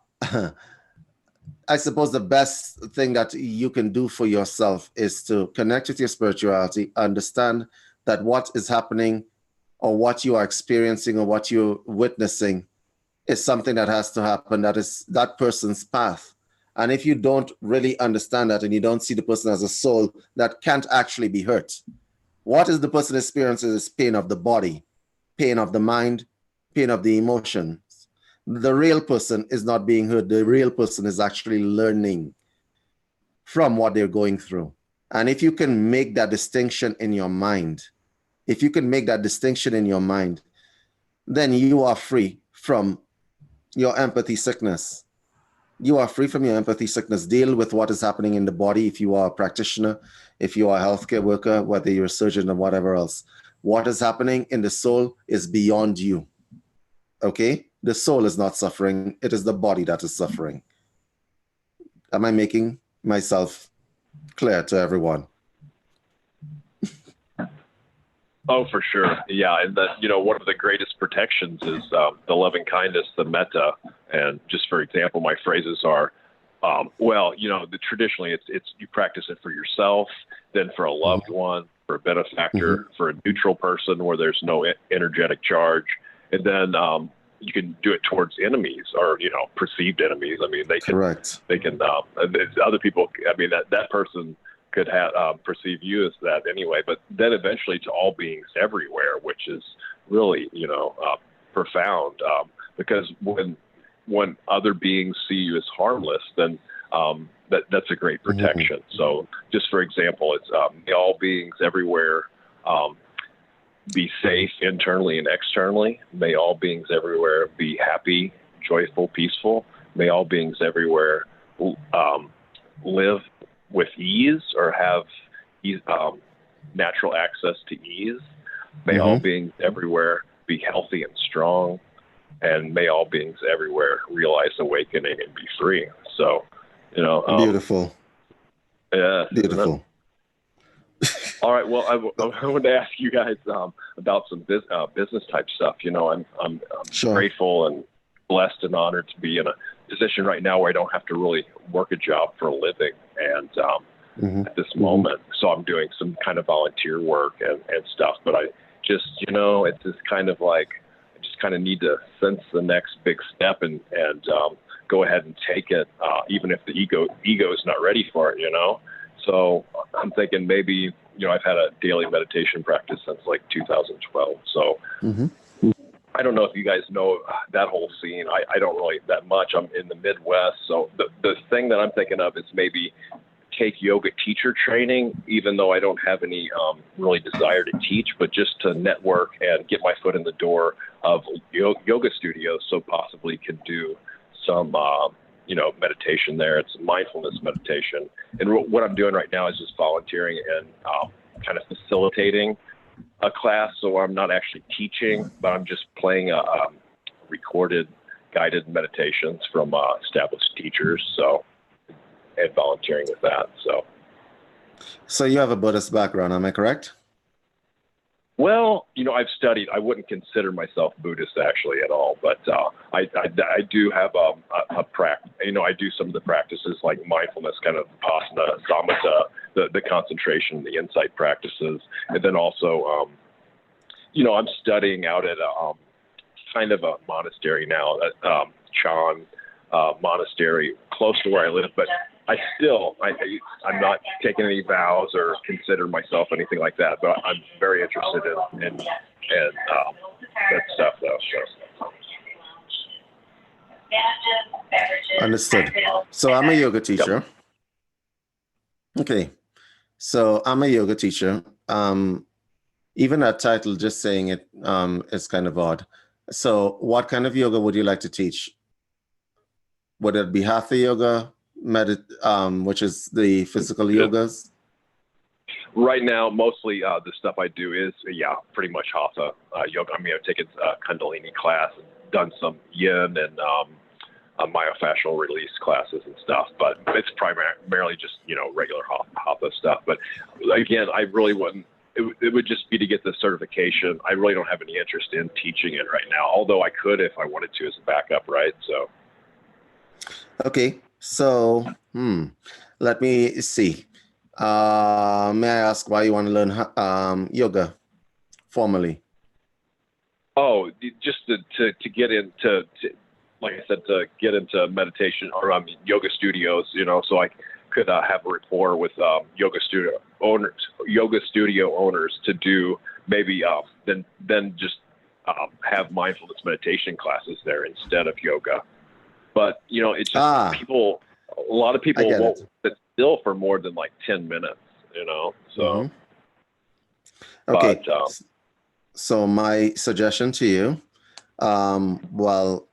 I suppose the best thing that you can do for yourself is to connect with your spirituality, understand that what is happening or what you are experiencing or what you're witnessing is something that has to happen. That is that person's path. And if you don't really understand that and you don't see the person as a soul that can't actually be hurt, what is the person experiencing is pain of the body, pain of the mind, pain of the emotions. The real person is not being hurt. The real person is actually learning from what they're going through. And if you can make that distinction in your mind, then you are free from your empathy sickness. You are free from your empathy sickness. Deal with what is happening in the body. If you are a practitioner, if you are a healthcare worker, whether you're a surgeon or whatever else, what is happening in the soul is beyond you. Okay? The soul is not suffering. It is the body that is suffering. Am I making myself clear to everyone? Oh, for sure. Yeah. And that, one of the greatest protections is the loving kindness, the metta. And just for example, my phrases are, traditionally it's you practice it for yourself, then for a loved one, for a benefactor, for a neutral person where there's no energetic charge. And then you can do it towards enemies or, perceived enemies. I mean, Correct. Other people, I mean, that person could have perceive you as that anyway, but then eventually to all beings everywhere, which is really, profound, because when other beings see you as harmless, then that's a great protection. Mm-hmm. So just for example, it's may all beings everywhere be safe internally and externally. May all beings everywhere be happy, joyful, peaceful. May all beings everywhere live with ease or have natural access to ease. May all beings everywhere be healthy and strong. And may all beings everywhere realize awakening and be free. So, beautiful. Yeah. Beautiful. All right. Well, I wanted to ask you guys about some business type stuff. I'm Sure. grateful and blessed and honored to be in a position right now where I don't have to really work a job for a living. And at this moment, so I'm doing some kind of volunteer work and stuff. But I just, it's just kind of like, I just kind of need to sense the next big step and go ahead and take it, even if the ego is not ready for it, So I'm thinking maybe, I've had a daily meditation practice since like 2012. So I don't know if you guys know that whole scene. I don't really that much. I'm in the Midwest. So the thing that I'm thinking of is maybe take yoga teacher training, even though I don't have any really desire to teach, but just to network and get my foot in the door of yoga studios, so possibly can do some, meditation there. It's mindfulness meditation. And what I'm doing right now is just volunteering and kind of facilitating a class. So I'm not actually teaching, but I'm just playing recorded guided meditations from established teachers. So, and volunteering with that. So you have a Buddhist background, am I correct? Well, I've studied. I wouldn't consider myself Buddhist actually at all, but I do have a practice. I do some of the practices like mindfulness, kind of asana, samatha, the concentration, the insight practices, and then also, I'm studying out at kind of a monastery now, Chan monastery, close to where I live, but I'm not taking any vows or consider myself anything like that, but I'm very interested in that stuff, though. So. Understood. So I'm a yoga teacher. Yep. Okay. So I'm a yoga teacher. Even that title, just saying it, is kind of odd. So what kind of yoga would you like to teach? Would it be hatha yoga, which is the physical yogas? Right now, mostly the stuff I do is, pretty much hatha yoga. I mean, I've taken a Kundalini class, done some yin and myofascial release classes and stuff, but it's primarily just, regular hatha stuff. But again, I really wouldn't, it would just be to get the certification. I really don't have any interest in teaching it right now, although I could if I wanted to as a backup, right? So. Okay, so let me see. May I ask why you want to learn yoga formally? Oh, just to get into, like I said, to get into meditation or yoga studios, so I could have a rapport with yoga studio owners to do maybe then just have mindfulness meditation classes there instead of yoga. But, it's just people, a lot of people won't sit still for more than like 10 minutes, so. Okay. But, so my suggestion to you, well,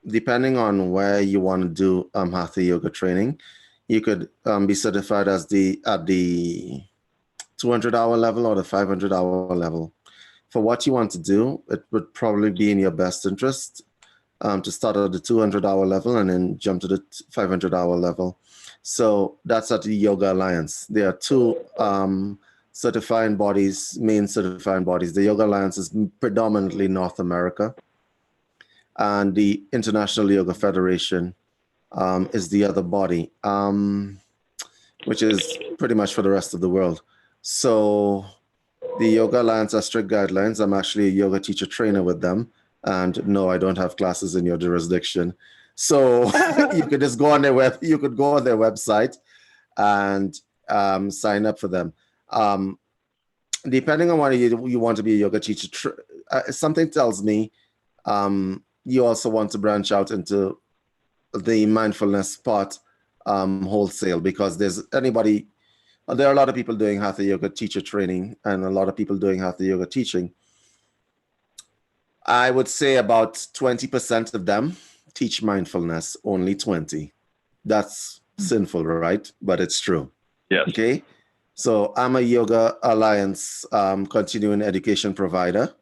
depending on where you want to do hatha yoga training, you could be certified at the 200-hour level or the 500-hour level. For what you want to do, it would probably be in your best interest to start at the 200-hour level and then jump to the 500-hour level. So that's at the Yoga Alliance. There are two certifying bodies, main certifying bodies. The Yoga Alliance is predominantly North America, and the International Yoga Federation is the other body, which is pretty much for the rest of the world. So the Yoga Alliance has strict guidelines. I'm actually a yoga teacher trainer with them. And no, I don't have classes in your jurisdiction. So you could just go on their website and sign up for them. Depending on whether you want to be a yoga teacher, something tells me you also want to branch out into the mindfulness part wholesale, because there are a lot of people doing hatha yoga teacher training and a lot of people doing hatha yoga teaching. I would say about 20% of them teach mindfulness, only 20. That's sinful, right? But it's true. Yes. Okay. So I'm a Yoga Alliance continuing education provider,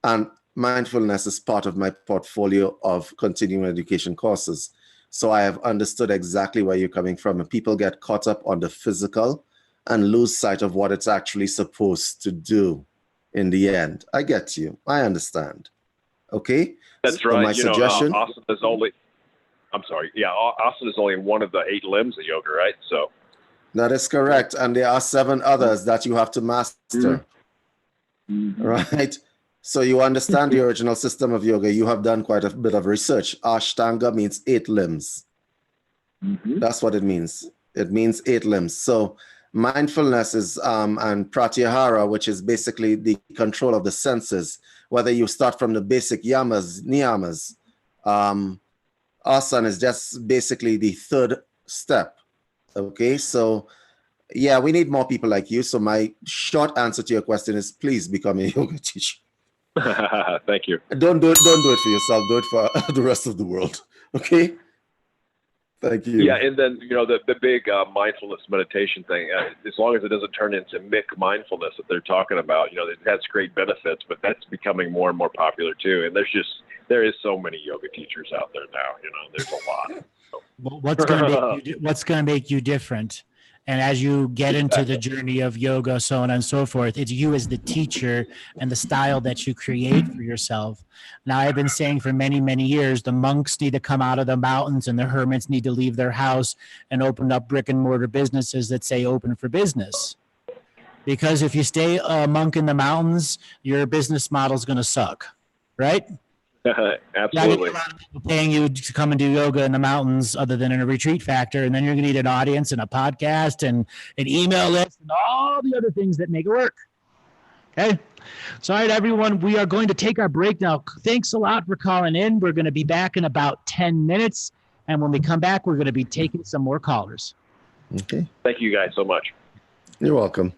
and mindfulness is part of my portfolio of continuing education courses. So I have understood exactly where you're coming from, and people get caught up on the physical and lose sight of what it's actually supposed to do in the end. I get you. I understand. Okay? That's so right. My suggestion... asana is only... I'm sorry. Yeah, asana is only one of the 8 limbs of yoga, right? So... That is correct. And there are 7 others that you have to master. Mm-hmm. Right? So you understand the original system of yoga. You have done quite a bit of research. Ashtanga means 8 limbs. Mm-hmm. That's what it means. It means 8 limbs. So mindfulness is, and pratyahara, which is basically the control of the senses, whether you start from the basic yamas, niyamas. Asana is just basically the 3rd step. Okay, so yeah, we need more people like you. So my short answer to your question is, please become a yoga teacher. Thank you. Don't do it for yourself. Do it for the rest of the world. Okay. Thank you. Yeah, and then the big mindfulness meditation thing. As long as it doesn't turn into Mick mindfulness that they're talking about, it has great benefits. But that's becoming more and more popular too. And there is so many yoga teachers out there now. There's a lot. Well, what's going to make you different? And as you get into the journey of yoga, so on and so forth, it's you as the teacher and the style that you create for yourself. Now, I've been saying for many, many years, the monks need to come out of the mountains and the hermits need to leave their house and open up brick and mortar businesses that say open for business. Because if you stay a monk in the mountains, your business model is going to suck, right? Absolutely. A lot of people paying you to come and do yoga in the mountains other than in a retreat factor, and then you're going to need an audience and a podcast and an email list and all the other things that make it work. Okay. So, all right, everyone, we are going to take our break now. Thanks a lot for calling in. We're going to be back in about 10 minutes. And when we come back, we're going to be taking some more callers. Okay. Thank you guys so much. You're welcome.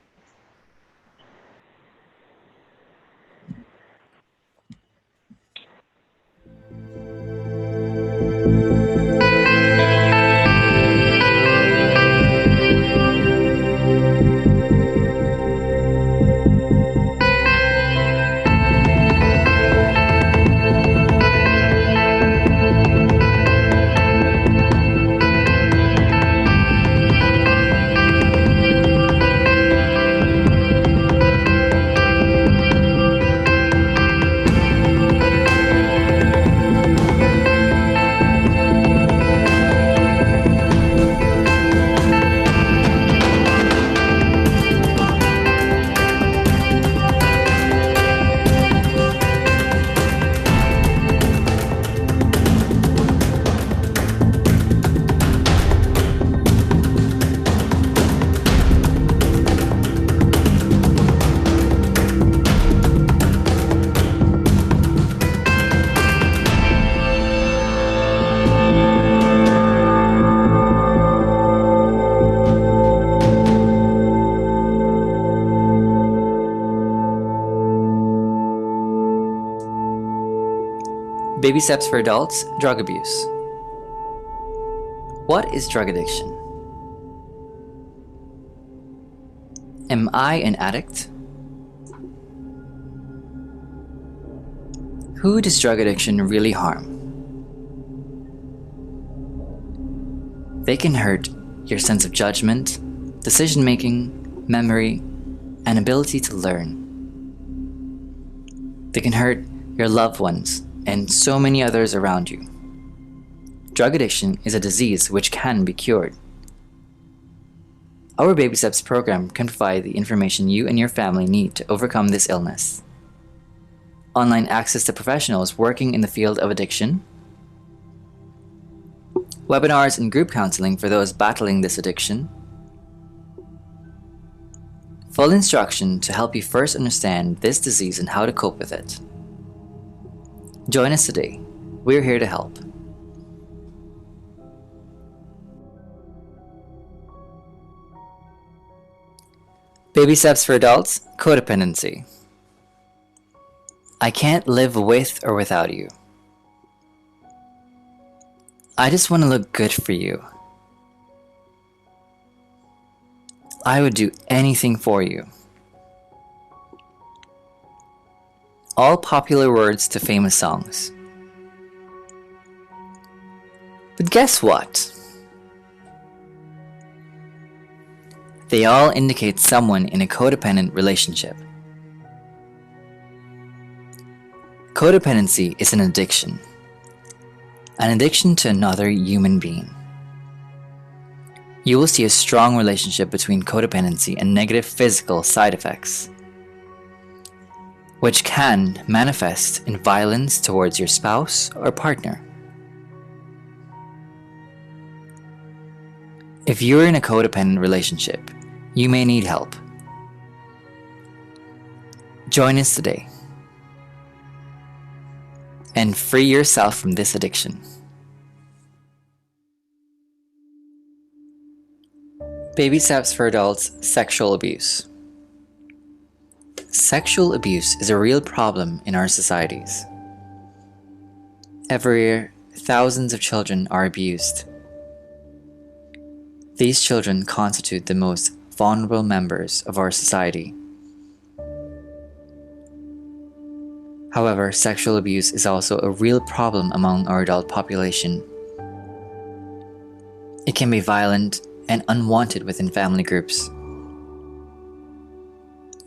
Baby steps for adults, drug abuse. What is drug addiction? Am I an addict? Who does drug addiction really harm? They can hurt your sense of judgment, decision-making, memory, and ability to learn. They can hurt your loved ones and so many others around you. Drug addiction is a disease which can be cured. Our Baby Steps program can provide the information you and your family need to overcome this illness. online access to professionals working in the field of addiction, webinars and group counseling for those battling this addiction, full instruction to help you first understand this disease and how to cope with it. Join us today. We're here to help. Baby steps for adults, codependency. I can't live with or without you. I just want to look good for you. I would do anything for you. All popular words to famous songs. But guess what? They all indicate someone in a codependent relationship. Codependency is an addiction to another human being. You will see a strong relationship between codependency and negative physical side effects, which can manifest in violence towards your spouse or partner. If you're in a codependent relationship, you may need help. Join us today and free yourself from this addiction. Baby steps for adults, sexual abuse. Sexual abuse is a real problem in our societies. Every year, thousands of children are abused. These children constitute the most vulnerable members of our society. However, sexual abuse is also a real problem among our adult population. It can be violent and unwanted within family groups,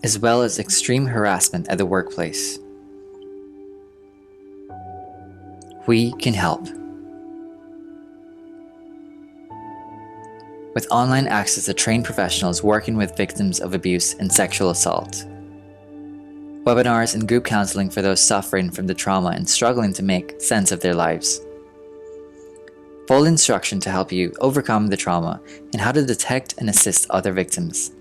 as well as extreme harassment at the workplace. We can help. With online access to trained professionals working with victims of abuse and sexual assault, webinars and group counseling for those suffering from the trauma and struggling to make sense of their lives, full instruction to help you overcome the trauma and how to detect and assist other victims.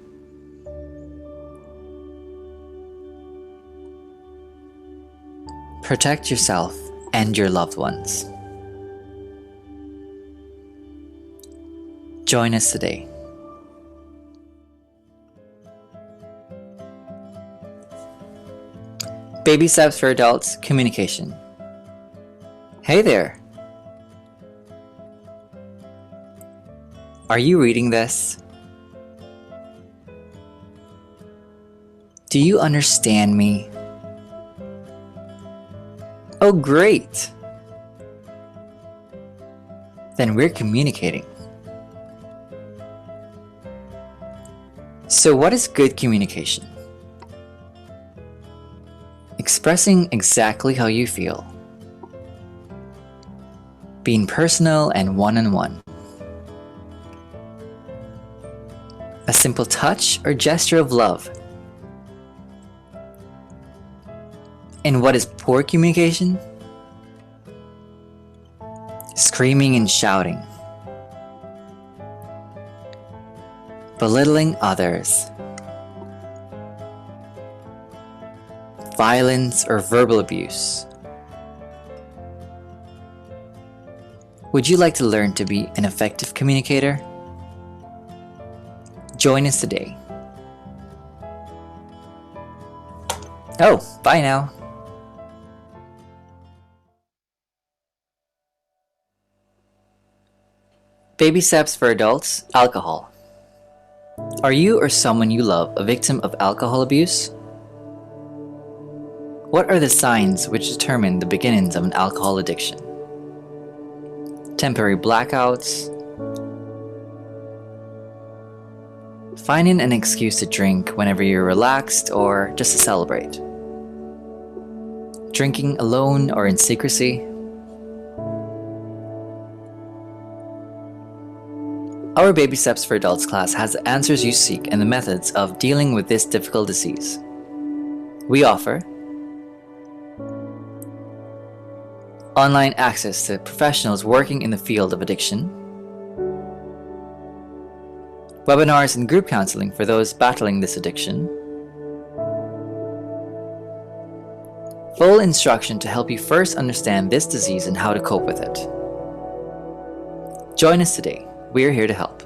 Protect yourself and your loved ones. Join us today. Baby steps for adults, communication. Hey there. Are you reading this? Do you understand me? Oh, great. Then we're communicating. So what is good communication? Expressing exactly how you feel. Being personal and one-on-one. A simple touch or gesture of love. And what is poor communication? Screaming and shouting. Belittling others. Violence or verbal abuse. Would you like to learn to be an effective communicator? Join us today. Oh, bye now. Baby steps for adults, alcohol. Are you or someone you love a victim of alcohol abuse? What are the signs which determine the beginnings of an alcohol addiction? Temporary blackouts, finding an excuse to drink whenever you're relaxed or just to celebrate, drinking alone or in secrecy. Our Baby Steps for Adults class has the answers you seek and the methods of dealing with this difficult disease. We offer online access to professionals working in the field of addiction, webinars and group counseling for those battling this addiction, full instruction to help you first understand this disease and how to cope with it. Join us today. We are here to help.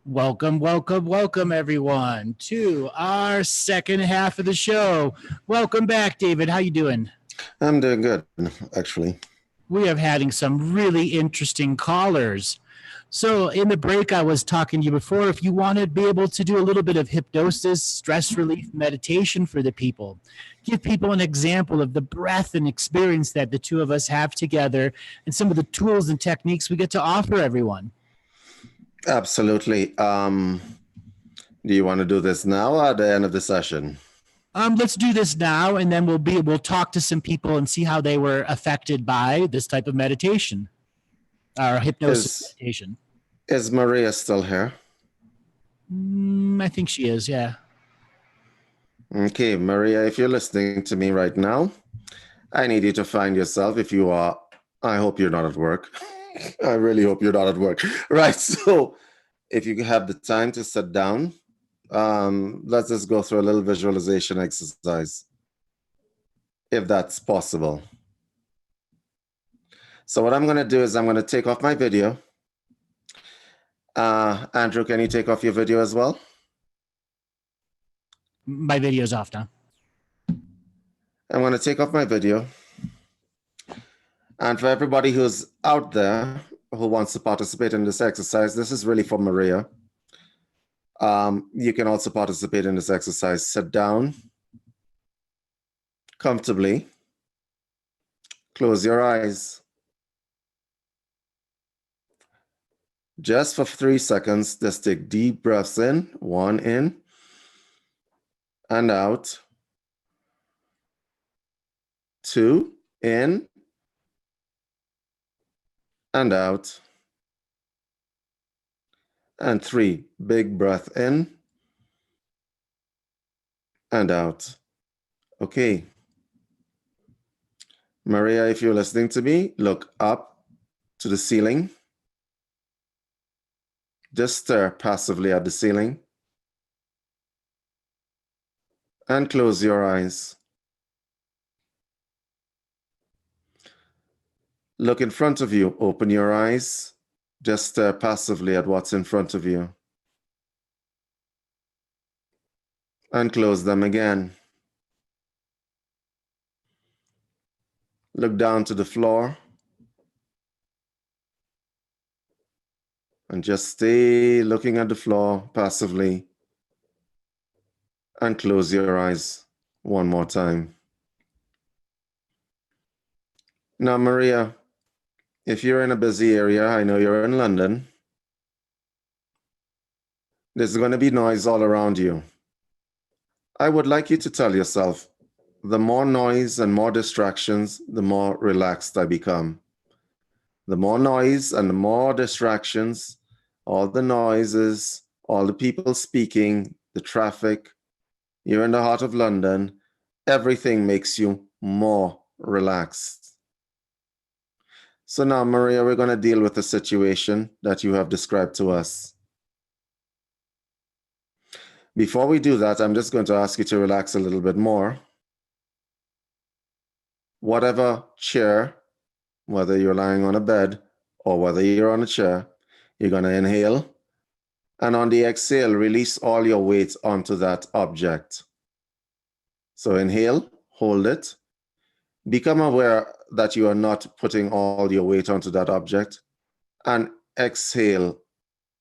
Welcome, welcome, welcome, everyone, to our second half of the show. Welcome back, David. How you doing? I'm doing good, actually. We are having some really interesting callers. So in the break, I was talking to you before, if you want to be able to do a little bit of hypnosis, stress relief meditation for the people, give people an example of the breadth and experience that the two of us have together and some of the tools and techniques we get to offer everyone. Absolutely. Do you want to do this now or at the end of the session? Let's do this now, and then we'll talk to some people and see how they were affected by this type of meditation, or hypnosis meditation. Is Maria still here? I think she is, yeah. Okay, Maria, if you're listening to me right now, I need you to find yourself. If you are, I hope you're not at work. I really hope you're not at work. Right, so if you have the time to sit down, let's just go through a little visualization exercise, if that's possible. So what I'm going to do is I'm going to take off my video. Andrew, can you take off your video as well? My video's off now. I'm going to take off my video. And for everybody who's out there who wants to participate in this exercise, this is really for Maria. You can also participate in this exercise. Sit down comfortably. Close your eyes. Just for 3 seconds, just take deep breaths in. 1 in and out. 2 in and out. And 3, big breath in and out. Okay. Maria, if you're listening to me, look up to the ceiling. Just stare passively at the ceiling. And close your eyes. Look in front of you. Open your eyes. Just stare passively at what's in front of you. And close them again. Look down to the floor. And just stay looking at the floor passively. And close your eyes one more time. Now, Maria, if you're in a busy area, I know you're in London, there's going to be noise all around you. I would like you to tell yourself, the more noise and more distractions, the more relaxed I become. The more noise and the more distractions, all the noises, all the people speaking, the traffic, you're in the heart of London, everything makes you more relaxed. So now, Maria, we're going to deal with the situation that you have described to us. Before we do that, I'm just going to ask you to relax a little bit more. Whatever chair, whether you're lying on a bed or whether you're on a chair, you're going to inhale. And on the exhale, release all your weight onto that object. So inhale, hold it. Become aware that you are not putting all your weight onto that object. And exhale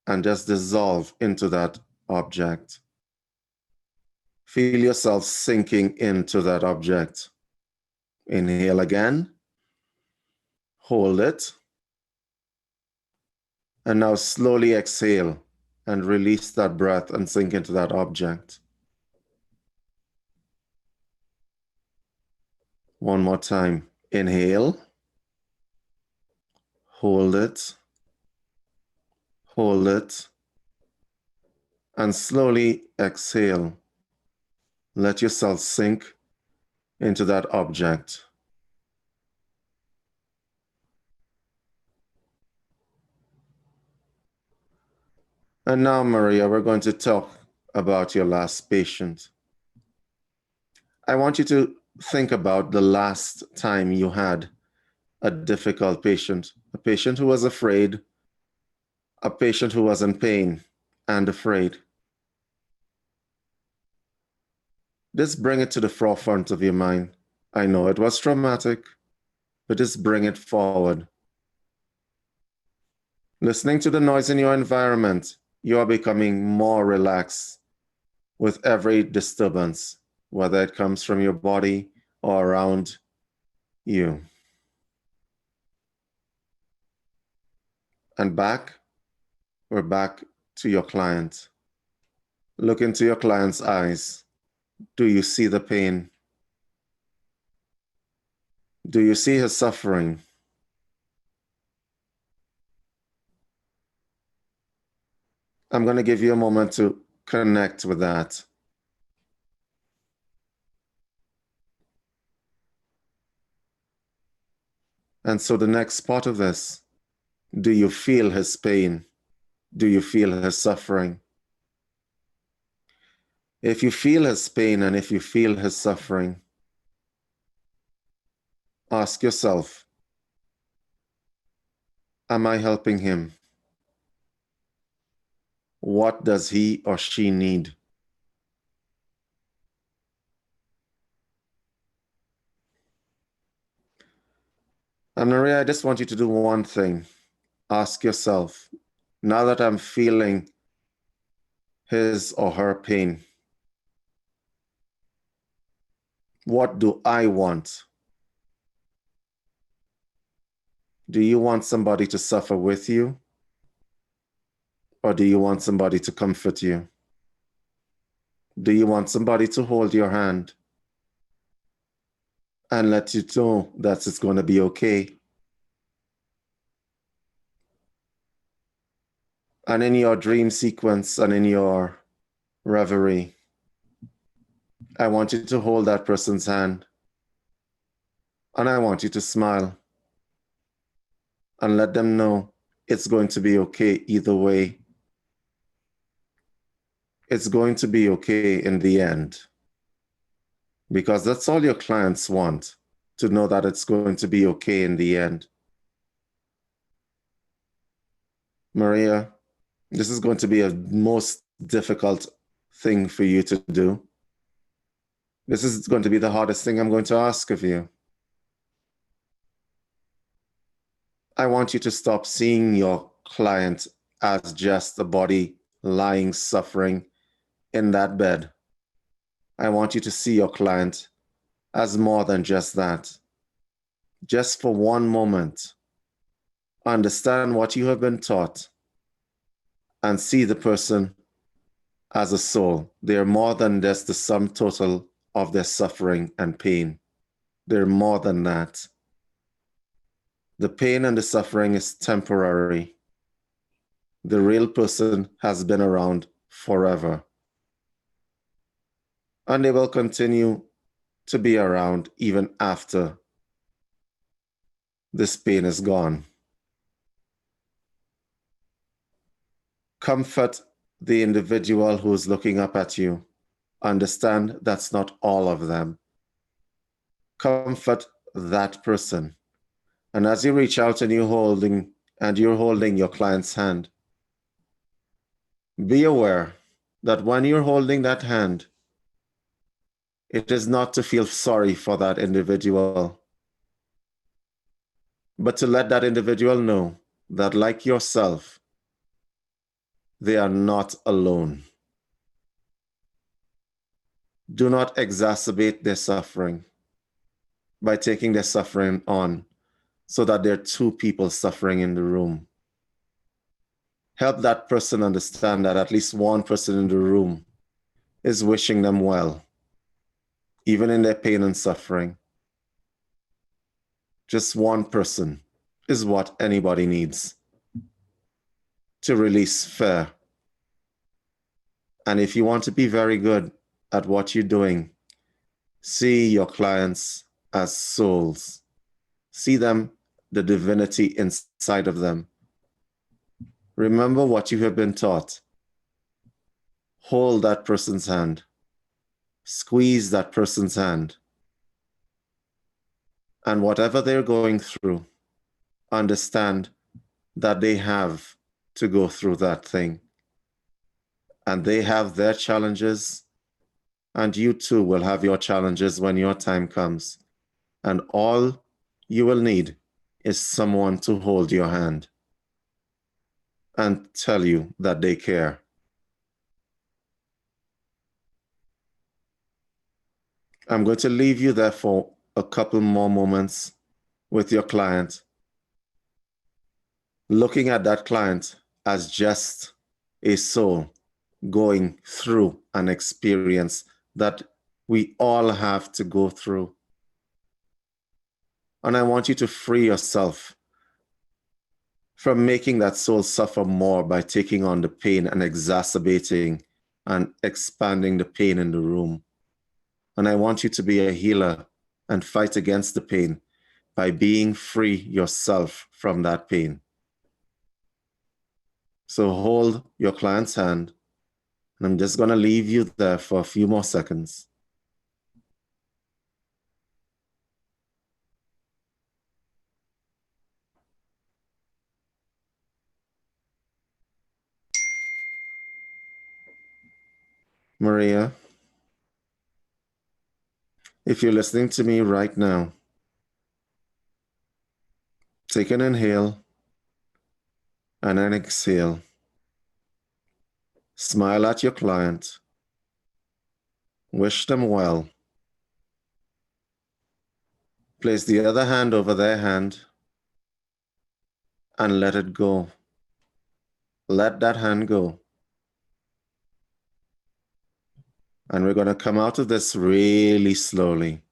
and just dissolve into that object. Feel yourself sinking into that object. Inhale again. Hold it. And now slowly exhale and release that breath and sink into that object. One more time. Inhale. Hold it. Hold it. And slowly exhale. Let yourself sink into that object. And now, Maria, we're going to talk about your last patient. I want you to think about the last time you had a difficult patient, a patient who was afraid, a patient who was in pain and afraid. Just bring it to the forefront of your mind. I know it was traumatic, but just bring it forward. Listening to the noise in your environment, you are becoming more relaxed with every disturbance, whether it comes from your body or around you. And we're back to your client. Look into your client's eyes. Do you see the pain? Do you see his suffering? I'm going to give you a moment to connect with that. And so the next part of this, do you feel his pain? Do you feel his suffering? If you feel his pain and if you feel his suffering, ask yourself, am I helping him? What does he or she need? And Maria, I just want you to do one thing. Ask yourself, now that I'm feeling his or her pain, what do I want? Do you want somebody to suffer with you? Or do you want somebody to comfort you? Do you want somebody to hold your hand and let you know that it's going to be okay? And in your dream sequence and in your reverie, I want you to hold that person's hand. And I want you to smile. And let them know it's going to be okay either way. It's going to be okay in the end. Because that's all your clients want, to know that it's going to be okay in the end. Maria, this is going to be a most difficult thing for you to do. This is going to be the hardest thing I'm going to ask of you. I want you to stop seeing your client as just a body lying, suffering in that bed. I want you to see your client as more than just that. Just for one moment, understand what you have been taught and see the person as a soul. They're more than just the sum total of their suffering and pain. They're more than that. The pain and the suffering is temporary. The real person has been around forever. And they will continue to be around even after this pain is gone. Comfort the individual who's looking up at you. Understand that's not all of them. Comfort that person. And as you reach out and you're holding your client's hand, be aware that when you're holding that hand, it is not to feel sorry for that individual, but to let that individual know that, like yourself, they are not alone. Do not exacerbate their suffering by taking their suffering on so that there are two people suffering in the room. Help that person understand that at least one person in the room is wishing them well, even in their pain and suffering. Just one person is what anybody needs to release fear. And if you want to be very good at what you're doing, see your clients as souls. See them, the divinity inside of them. Remember what you have been taught. Hold that person's hand. Squeeze that person's hand. And whatever they're going through, understand that they have to go through that thing. And they have their challenges, and you too will have your challenges when your time comes. And all you will need is someone to hold your hand and tell you that they care. I'm going to leave you there for a couple more moments with your client, looking at that client as just a soul going through an experience that we all have to go through. And I want you to free yourself from making that soul suffer more by taking on the pain and exacerbating and expanding the pain in the room. And I want you to be a healer and fight against the pain by being free yourself from that pain. So hold your client's hand, and I'm just going to leave you there for a few more seconds. Maria, if you're listening to me right now, take an inhale and an exhale. Smile at your client. Wish them well. Place the other hand over their hand and let it go. Let that hand go. And we're going to come out of this really slowly.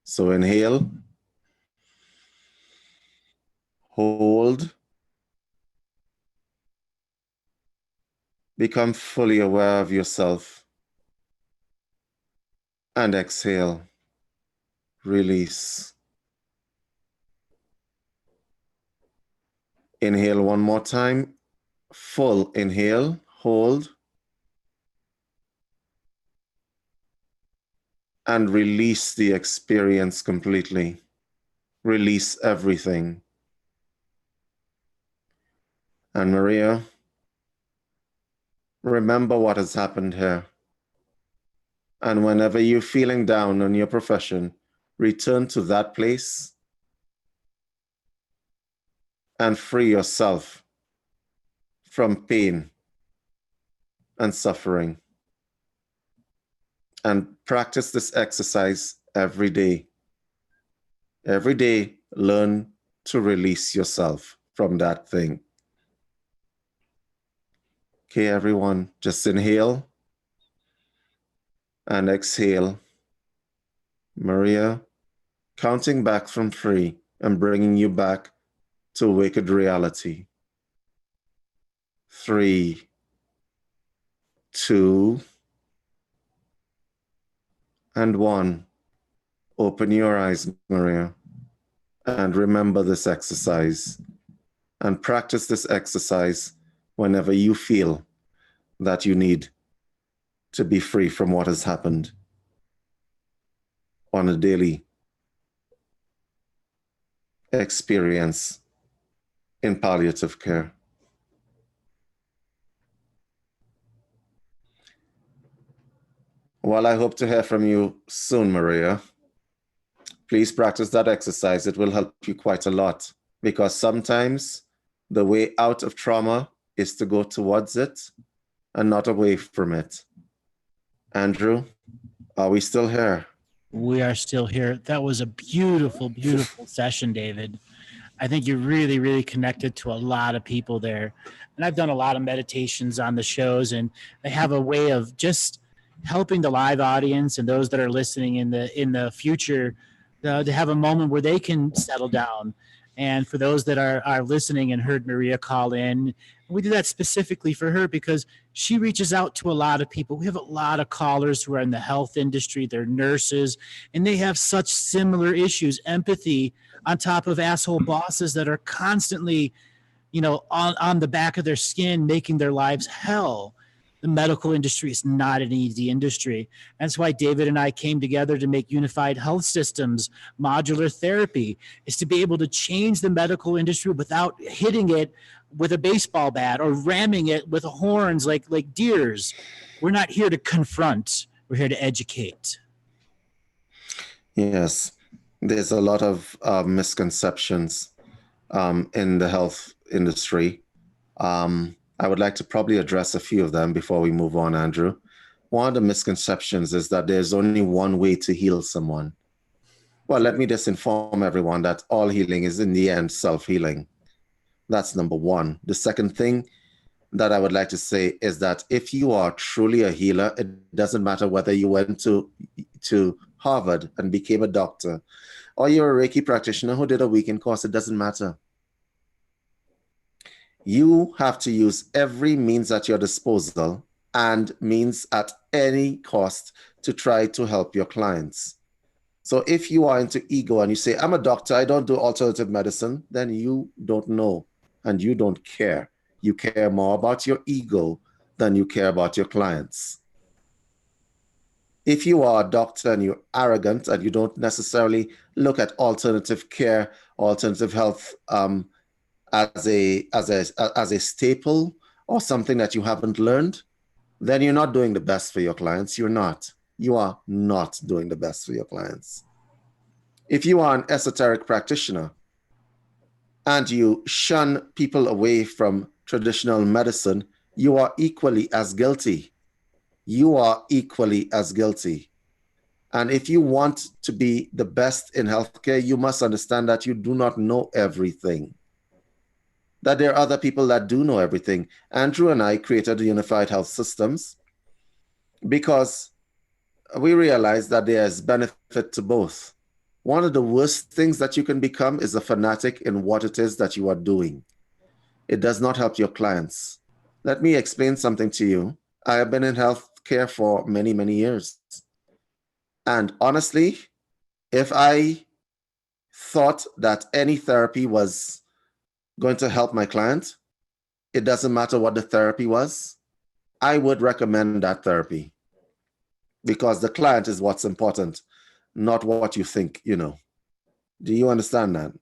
So inhale, hold, become fully aware of yourself. And exhale. Release. Inhale one more time. Full inhale. Hold. And release the experience completely. Release everything. And Maria, remember what has happened here. And whenever you're feeling down on your profession, return to that place and free yourself from pain and suffering. And practice this exercise every day. Every day, learn to release yourself from that thing. Okay, everyone, just inhale and exhale. Maria, counting back from 3 and bringing you back to wicked reality. 3, 2, and 1. Open your eyes, Maria, and remember this exercise. And practice this exercise whenever you feel that you need to be free from what has happened on a daily experience in palliative care. Well, I hope to hear from you soon, Maria. Please practice that exercise. It will help you quite a lot, because sometimes the way out of trauma is to go towards it and not away from it. Andrew, are we still here? We are still here. That was a beautiful, beautiful session, David. I think you really, really connected to a lot of people there. And I've done a lot of meditations on the shows, and they have a way of just helping the live audience and those that are listening in the future to have a moment where they can settle down. And for those that are listening and heard Maria call in, we did that specifically for her because she reaches out to a lot of people. We have a lot of callers who are in the health industry, they're nurses, and they have such similar issues, empathy on top of asshole bosses that are constantly, on the back of their skin, making their lives hell. The medical industry is not an easy industry. That's why David and I came together to make unified health systems, modular therapy, is to be able to change the medical industry without hitting it with a baseball bat or ramming it with horns like deers. We're not here to confront. We're here to educate. Yes, there's a lot of misconceptions in the health industry. I would like to probably address a few of them before we move on, Andrew. One of the misconceptions is that there's only one way to heal someone. Well, let me just inform everyone that all healing is in the end self-healing. That's number one. The second thing that I would like to say is that if you are truly a healer, it doesn't matter whether you went to Harvard and became a doctor, or you're a Reiki practitioner who did a weekend course, it doesn't matter. You have to use every means at your disposal and means at any cost to try to help your clients. So if you are into ego and you say, I'm a doctor, I don't do alternative medicine, then you don't know and you don't care. You care more about your ego than you care about your clients. If you are a doctor and you're arrogant and you don't necessarily look at alternative care, alternative health as a staple or something that you haven't learned, then you're not doing the best for your clients. You're not. You are not doing the best for your clients. If you are an esoteric practitioner and you shun people away from traditional medicine, you are equally as guilty. You are equally as guilty. And if you want to be the best in healthcare, you must understand that you do not know everything, that there are other people that do know everything. Andrew and I created Unified Health Systems because we realized that there is benefit to both. One of the worst things that you can become is a fanatic in what it is that you are doing. It does not help your clients. Let me explain something to you. I have been in healthcare for many, many years. And honestly, if I thought that any therapy was going to help my client, it doesn't matter what the therapy was, I would recommend that therapy, because the client is what's important, not what you think, you know. Do you understand that?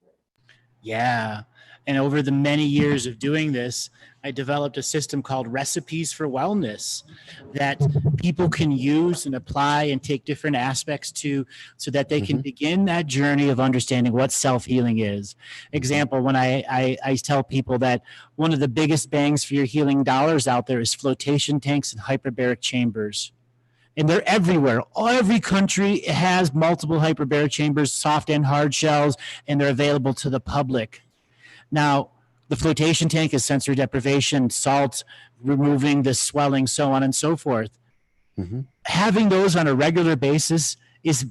Yeah. And over the many years of doing this, I developed a system called Recipes for Wellness that people can use and apply and take different aspects to, so that they can begin that journey of understanding what self-healing is. Example, when I tell people that one of the biggest bangs for your healing dollars out there is flotation tanks and hyperbaric chambers. And they're everywhere. Every country has multiple hyperbaric chambers, soft and hard shells, and they're available to the public. Now, the flotation tank is sensory deprivation, salt, removing the swelling, so on and so forth. Having those on a regular basis is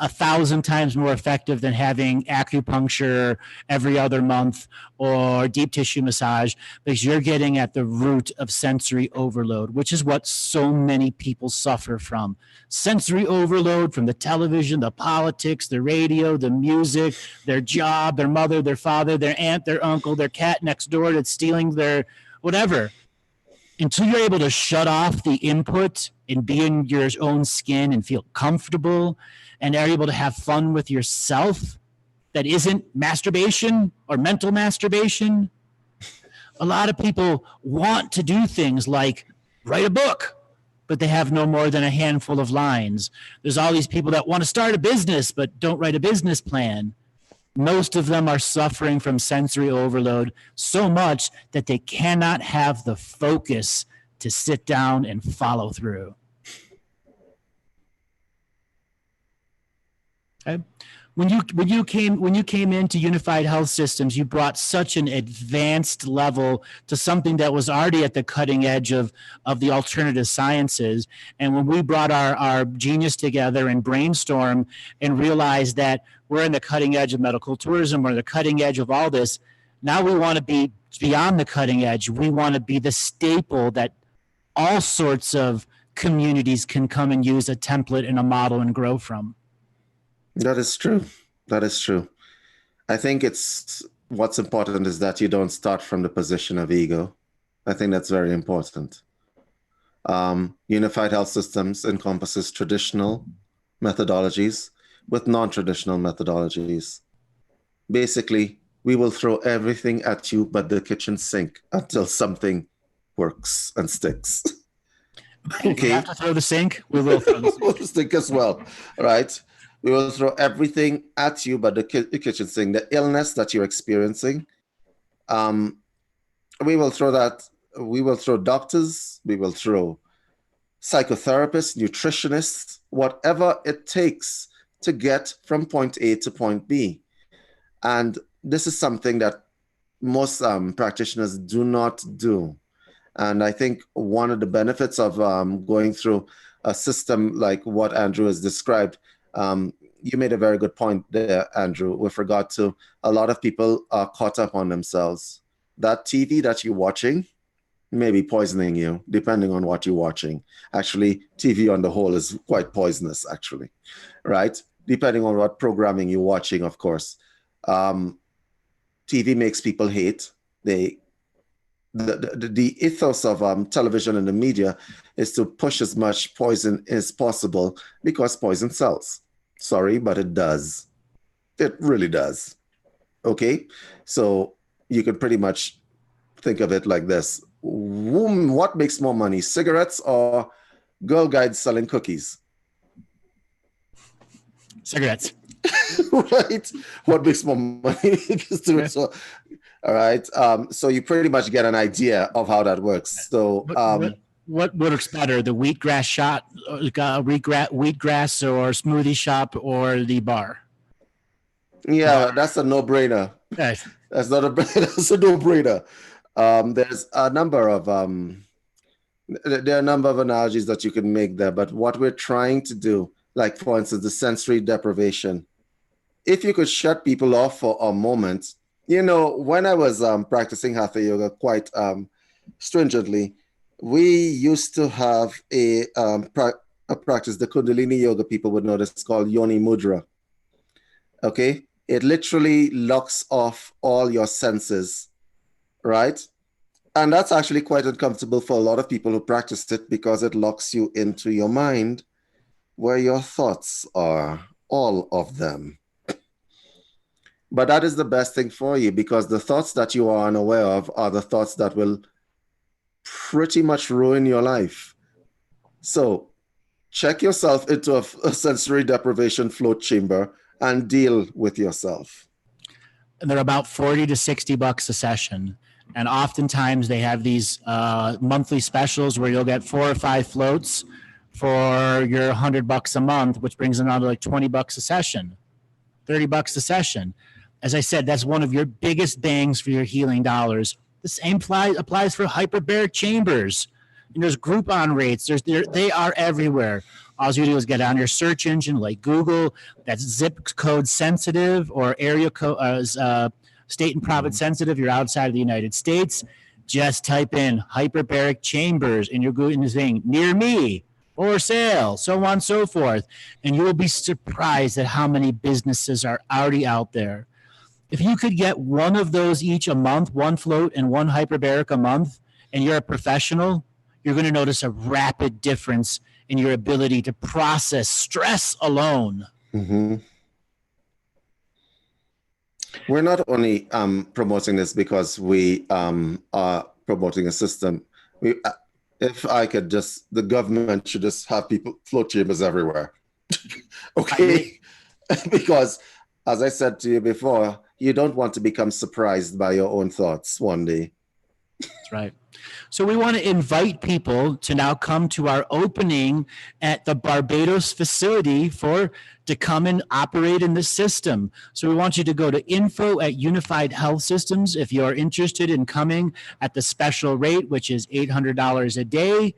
1,000 times more effective than having acupuncture every other month or deep tissue massage, because you're getting at the root of sensory overload, which is what so many people suffer from. Sensory overload from the television, the politics, the radio, the music, their job, their mother, their father, their aunt, their uncle, their cat next door that's stealing their whatever. Until you're able to shut off the input and be in your own skin and feel comfortable and are able to have fun with yourself, that isn't masturbation or mental masturbation. A lot of people want to do things like write a book, but they have no more than a handful of lines. There's all these people that want to start a business, but don't write a business plan. Most of them are suffering from sensory overload so much that they cannot have the focus to sit down and follow through. Okay. When you came into Unified Health Systems, you brought such an advanced level to something that was already at the cutting edge of the alternative sciences. And when we brought our genius together and brainstormed and realized that we're in the cutting edge of medical tourism, we're in the cutting edge of all this, now we want to be beyond the cutting edge. We want to be the staple that all sorts of communities can come and use a template and a model and grow from. That is true. That is true. I think what's important is that you don't start from the position of ego. I think that's very important. Unified Health Systems encompasses traditional methodologies with non-traditional methodologies. Basically, we will throw everything at you but the kitchen sink until something works and sticks. Okay. We have to throw the sink. We will throw the sink. We'll sink as well, right? We will throw everything at you but the kitchen sink. The illness that you're experiencing, we will throw that. We will throw doctors. We will throw psychotherapists, nutritionists, whatever it takes to get from point A to point B. And this is something that most practitioners do not do. And I think one of the benefits of going through a system like what Andrew has described, you made a very good point there, Andrew, with regard to a lot of people are caught up on themselves. That TV that you're watching may be poisoning you, depending on what you're watching. Actually, TV on the whole is quite poisonous, actually, right? Depending on what programming you're watching, of course. TV makes people hate. The ethos of television and the media is to push as much poison as possible because poison sells. Sorry, but it does. It really does. Okay? So you could pretty much think of it like this. What makes more money, cigarettes or Girl Guides selling cookies? Cigarettes. Right? What makes more money? So, all right. So you pretty much get an idea of how that works. So what works better, the wheatgrass shop, wheatgrass or smoothie shop, or the bar? Yeah, that's a no-brainer. Right. That's a no-brainer. There's a number of there are a number of analogies that you can make there, but what we're trying to do, like for instance, the sensory deprivation, if you could shut people off for a moment, you know, when I was practicing Hatha Yoga quite stringently, we used to have a practice the Kundalini yoga people would know. It's called Yoni Mudra. Okay? It literally locks off all your senses, right? And that's actually quite uncomfortable for a lot of people who practice it because it locks you into your mind where your thoughts are, all of them. But that is the best thing for you because the thoughts that you are unaware of are the thoughts that will pretty much ruin your life. So check yourself into a sensory deprivation float chamber and deal with yourself. And they're about 40 to 60 bucks a session. And oftentimes they have these monthly specials where you'll get 4 or 5 floats for your $100 a month, which brings it down to like 20 bucks a session, 30 bucks a session. As I said, that's one of your biggest bangs for your healing dollars. The same applies for hyperbaric chambers. And there's Groupon rates. They are everywhere. All you do is get on your search engine like Google, that's zip code sensitive or area code, state and province sensitive. You're outside of the United States. Just type in hyperbaric chambers and you're going to thing near me or sale, so on and so forth. And you will be surprised at how many businesses are already out there. If you could get one of those each a month, one float and one hyperbaric a month, and you're a professional, you're going to notice a rapid difference in your ability to process stress alone. Mm-hmm. We're not only promoting this because we are promoting a system. If I could just, the government should just have people float chambers everywhere. Okay? Because, as I said to you before, you don't want to become surprised by your own thoughts one day. That's right. So we want to invite people to now come to our opening at the Barbados facility to come and operate in the system. So we want you to go to info@Unified Health Systems if you're interested in coming at the special rate, which is $800 a day,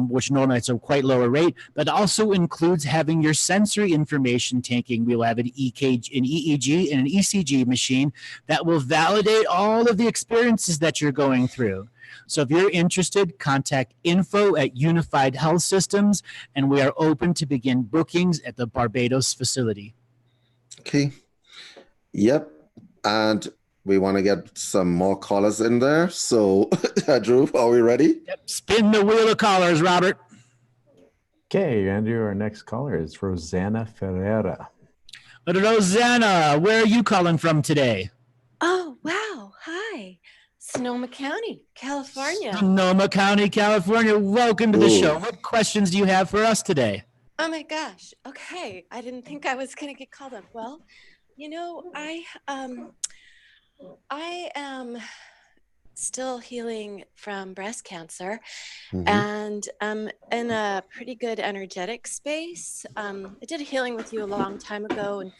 which normally it's a quite lower rate, but also includes having your sensory information taking. We'll have an EEG and an ECG machine that will validate all of the experiences that you're going through. So if you're interested, contact info@Unified Health Systems, and we are open to begin bookings at the Barbados facility. Okay. Yep. And we want to get some more callers in there. So, Andrew, are we ready? Yep. Spin the wheel of callers, Robert. Okay, Andrew, our next caller is Rosanna Ferreira. Rosanna, where are you calling from today? Oh, wow. Hi. Sonoma County, California. Sonoma County, California. Welcome to the Ooh. show. What questions do you have for us today? Oh my gosh. Okay. I didn't think I was going to get called up. Well, you know, I am still healing from breast cancer, and I'm in a pretty good energetic space. I did healing with you a long time ago and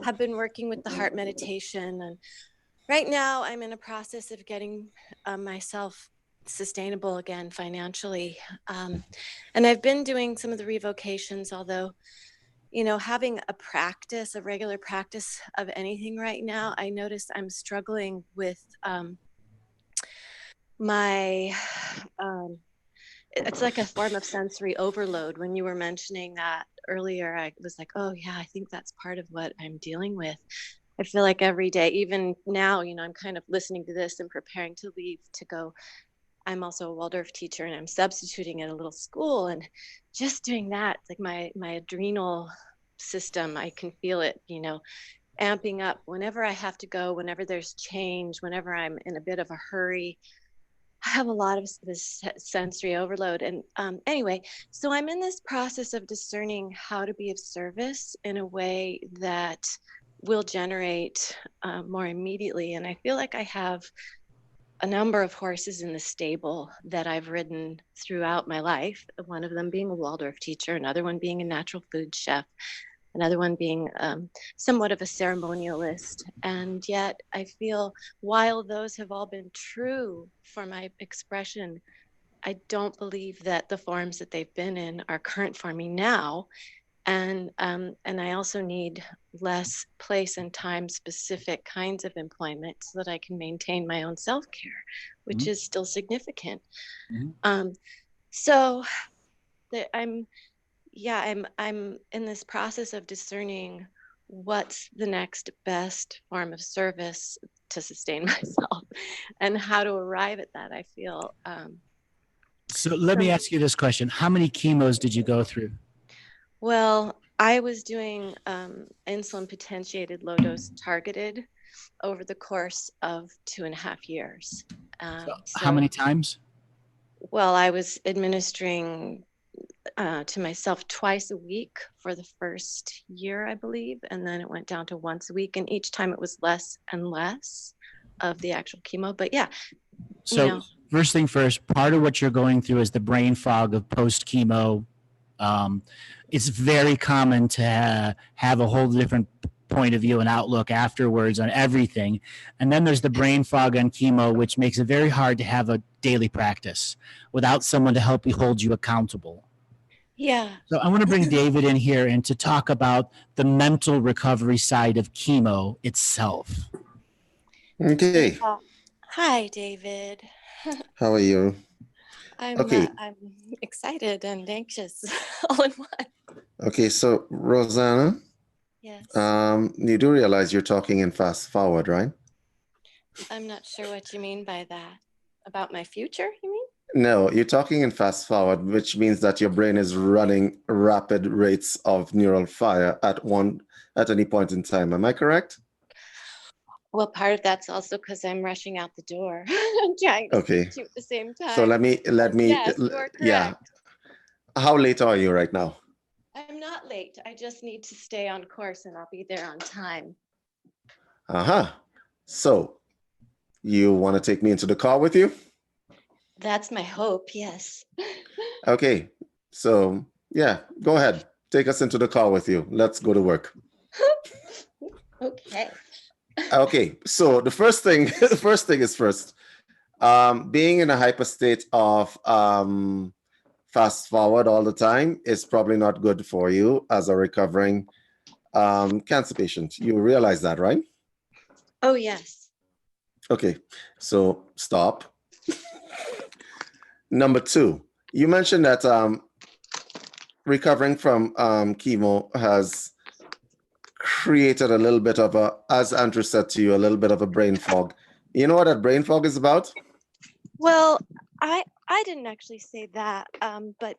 have been working with the heart meditation, and right now I'm in a process of getting myself sustainable again financially. And I've been doing some of the revocations, although, you know, having a regular practice of anything right now, I notice I'm struggling with it's like a form of sensory overload. When you were mentioning that earlier, I was like, oh yeah, I think that's part of what I'm dealing with. I feel like every day, even now, you know, I'm kind of listening to this and preparing to leave to go. I'm also a Waldorf teacher and I'm substituting at a little school, and just doing that, like my adrenal system, I can feel it, you know, amping up whenever I have to go, whenever there's change, whenever I'm in a bit of a hurry. I have a lot of this sensory overload. And anyway, so I'm in this process of discerning how to be of service in a way that will generate more immediately. And I feel like I have a number of horses in the stable that I've ridden throughout my life, one of them being a Waldorf teacher, another one being a natural food chef, another one being somewhat of a ceremonialist. And yet I feel while those have all been true for my expression, I don't believe that the forms that they've been in are current for me now. And I also need less place and time specific kinds of employment so that I can maintain my own self-care, which is still significant. So I'm yeah, I'm in this process of discerning what's the next best form of service to sustain myself and how to arrive at that. I feel So let me ask you this question. How many chemos did you go through? well, I was doing insulin potentiated low dose targeted over the course of 2.5 years. How many times? Well, I was administering to myself twice a week for the first year, I believe, and then it went down to once a week, and each time it was less and less of the actual chemo. But yeah, So first thing first, part of what you're going through is the brain fog of post chemo. It's very common to have a whole different point of view and outlook afterwards on everything. And then there's the brain fog on chemo, which makes it very hard to have a daily practice without someone to help you hold you accountable. Yeah. So I want to bring David in here and to talk about the mental recovery side of chemo itself. Okay. Hi, David. How are you? I'm excited and anxious all in one. Okay, so Rosanna, Yes. you do realize you're talking in fast forward, right? I'm not sure what you mean by that. About my future, you mean? No, you're talking in fast forward, which means that your brain is running rapid rates of neural fire at any point in time. Am I correct? Well, part of that's also because I'm rushing out the door. I'm trying to speak to you at the same time. So let me, yes, you are correct. Yeah. How late are you right now? I'm not late. I just need to stay on course and I'll be there on time. So you want to take me into the car with you? That's my hope, yes. Okay, so yeah, go ahead. Take us into the car with you. Let's go to work. Okay. Okay, so the first thing is first. Being in a hyper state of fast forward all the time is probably not good for you as a recovering cancer patient. You realize that, right? Oh, yes. Okay, so stop. Number 2, you mentioned that recovering from chemo has created a little bit of as Andrew said to you, a little bit of a brain fog. You know what that brain fog is about? Well, I didn't actually say that, but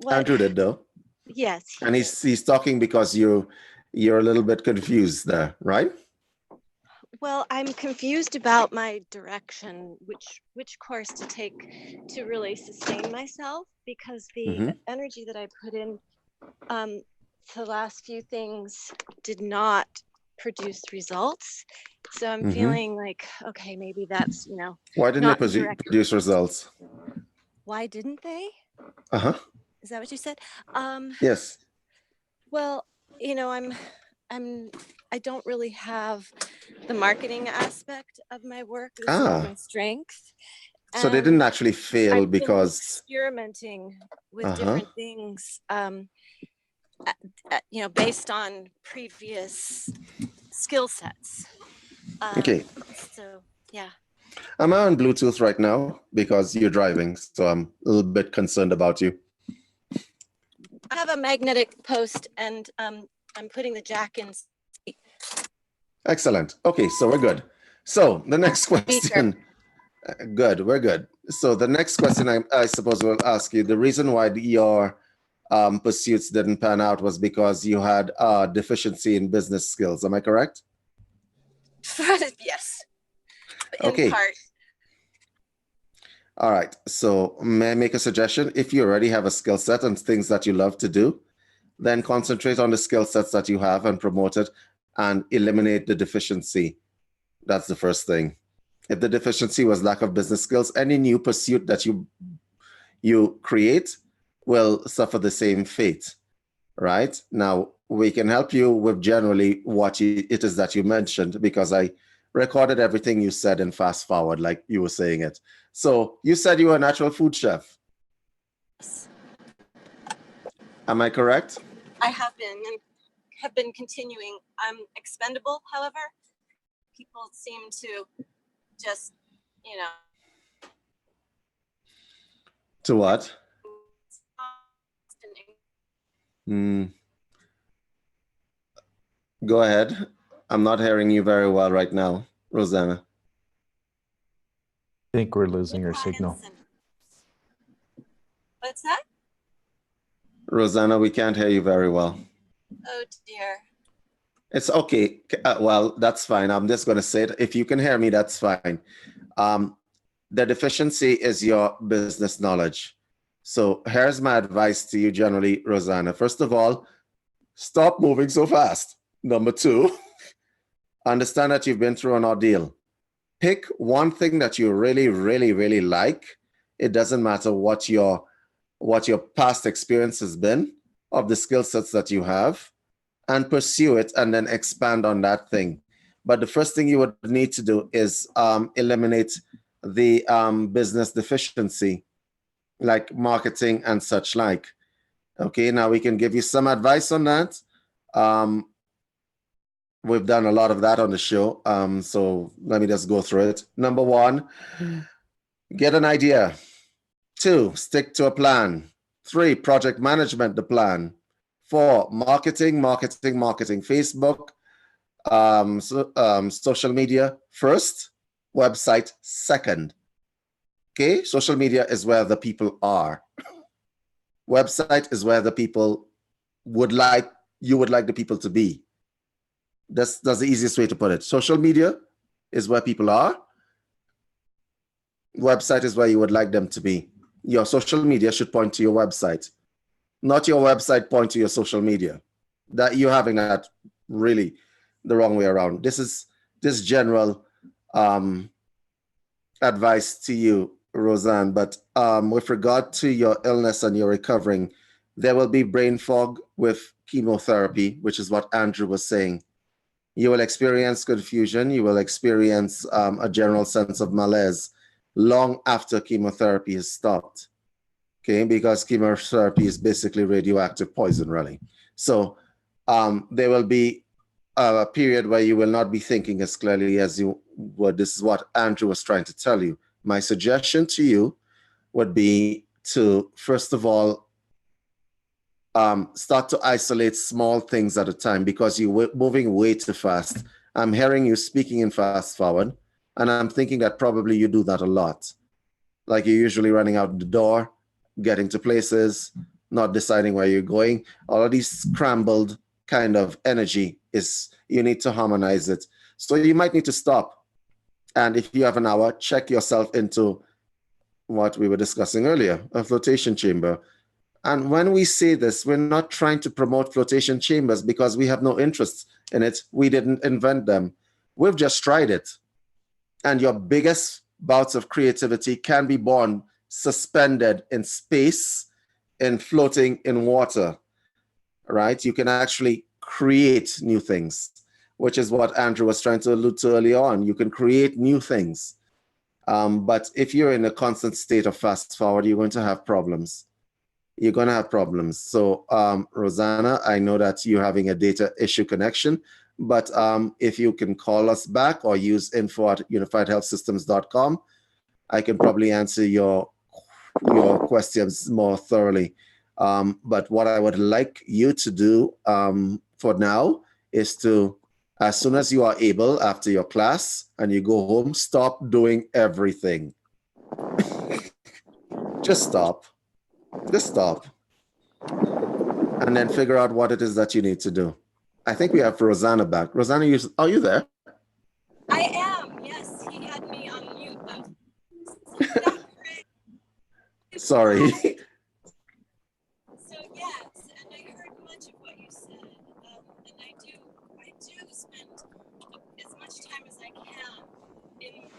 what Andrew did though. Yes. And he's talking because you're a little bit confused there, right? Well, I'm confused about my direction, which course to take to really sustain myself, because the energy that I put in the last few things did not produce results. So I'm feeling like, okay, maybe that's, Why didn't they produce results? Why didn't they? Is that what you said? Yes. Well, I don't really have the marketing aspect of my work. This is my strength. So they didn't actually fail because experimenting with different things, based on previous skill sets. Okay. So yeah. Am I on Bluetooth right now? Because you're driving, so I'm a little bit concerned about you. I have a magnetic post, and I'm putting the jack in. Excellent. Okay, so we're good. So the next question. Good, we're good. So the next question I suppose we'll ask you, the reason why your pursuits didn't pan out was because you had a deficiency in business skills. Am I correct? Yes. Okay. In part. All right. So may I make a suggestion? If you already have a skill set and things that you love to do, then concentrate on the skill sets that you have and promote it and eliminate the deficiency. That's the first thing. If the deficiency was lack of business skills, any new pursuit that you create will suffer the same fate, right? Now, we can help you with generally what it is that you mentioned, because I recorded everything you said in fast forward, like you were saying it. So you said you were a natural food chef. Yes. Am I correct? I have been and have been continuing. I'm expendable, however. People seem to just, To what? Go ahead. I'm not hearing you very well right now, Rosanna. I think we're losing her signal. What's that? Rosanna, we can't hear you very well. Oh dear. It's okay. Well, that's fine. I'm just going to say it. If you can hear me, that's fine. The deficiency is your business knowledge. So here's my advice to you generally, Rosanna. First of all, stop moving so fast. Number two, understand that you've been through an ordeal. Pick one thing that you really, really, really like. It doesn't matter what your past experience has been of the skill sets that you have, and pursue it and then expand on that thing. But the first thing you would need to do is eliminate the business deficiency, like marketing and such like. Okay, now we can give you some advice on that. We've done a lot of that on the show. So let me just go through it. Number one, get an idea. 2, stick to a plan. 3, project management, the plan. 4, marketing. Facebook, social media first, website second. Okay, social media is where the people are. Website is where the people you would like the people to be. That's the easiest way to put it. Social media is where people are. Website is where you would like them to be. Your social media should point to your website, not your website point to your social media. That you're having that really the wrong way around. This is general advice to you, Roseanne. But with regard to your illness and your recovering, there will be brain fog with chemotherapy, which is what Andrew was saying. You will experience confusion. You will experience a general sense of malaise long after chemotherapy is stopped. Okay, because chemotherapy is basically radioactive poison, really. So there will be a period where you will not be thinking as clearly as you would. This is what Andrew was trying to tell you. My suggestion to you would be to, first of all, start to isolate small things at a time, because you're moving way too fast. I'm hearing you speaking in fast forward, and I'm thinking that probably you do that a lot. Like you're usually running out the door, getting to places, not deciding where you're going. All of these scrambled kind of energy you need to harmonize it. So you might need to stop. And if you have an hour, check yourself into what we were discussing earlier, a flotation chamber. And when we say this, we're not trying to promote flotation chambers because we have no interest in it. We didn't invent them. We've just tried it. And your biggest bouts of creativity can be born suspended in space and floating in water, right? You can actually create new things, which is what Andrew was trying to allude to early on. You can create new things. But if you're in a constant state of fast forward, you're going to have problems. You're going to have problems. So, Rosanna, I know that you're having a data issue connection, but if you can call us back or use info@unifiedhealthsystems.com, I can probably answer your questions more thoroughly. But what I would like you to do for now is to, as soon as you are able after your class and you go home, stop doing everything. Just stop. Just stop. And then figure out what it is that you need to do. I think we have Rosanna back. Rosanna, are you there? I am. Yes, he had me on mute. Sorry. So yes, and I heard much of what you said, and I do spend as much time as I can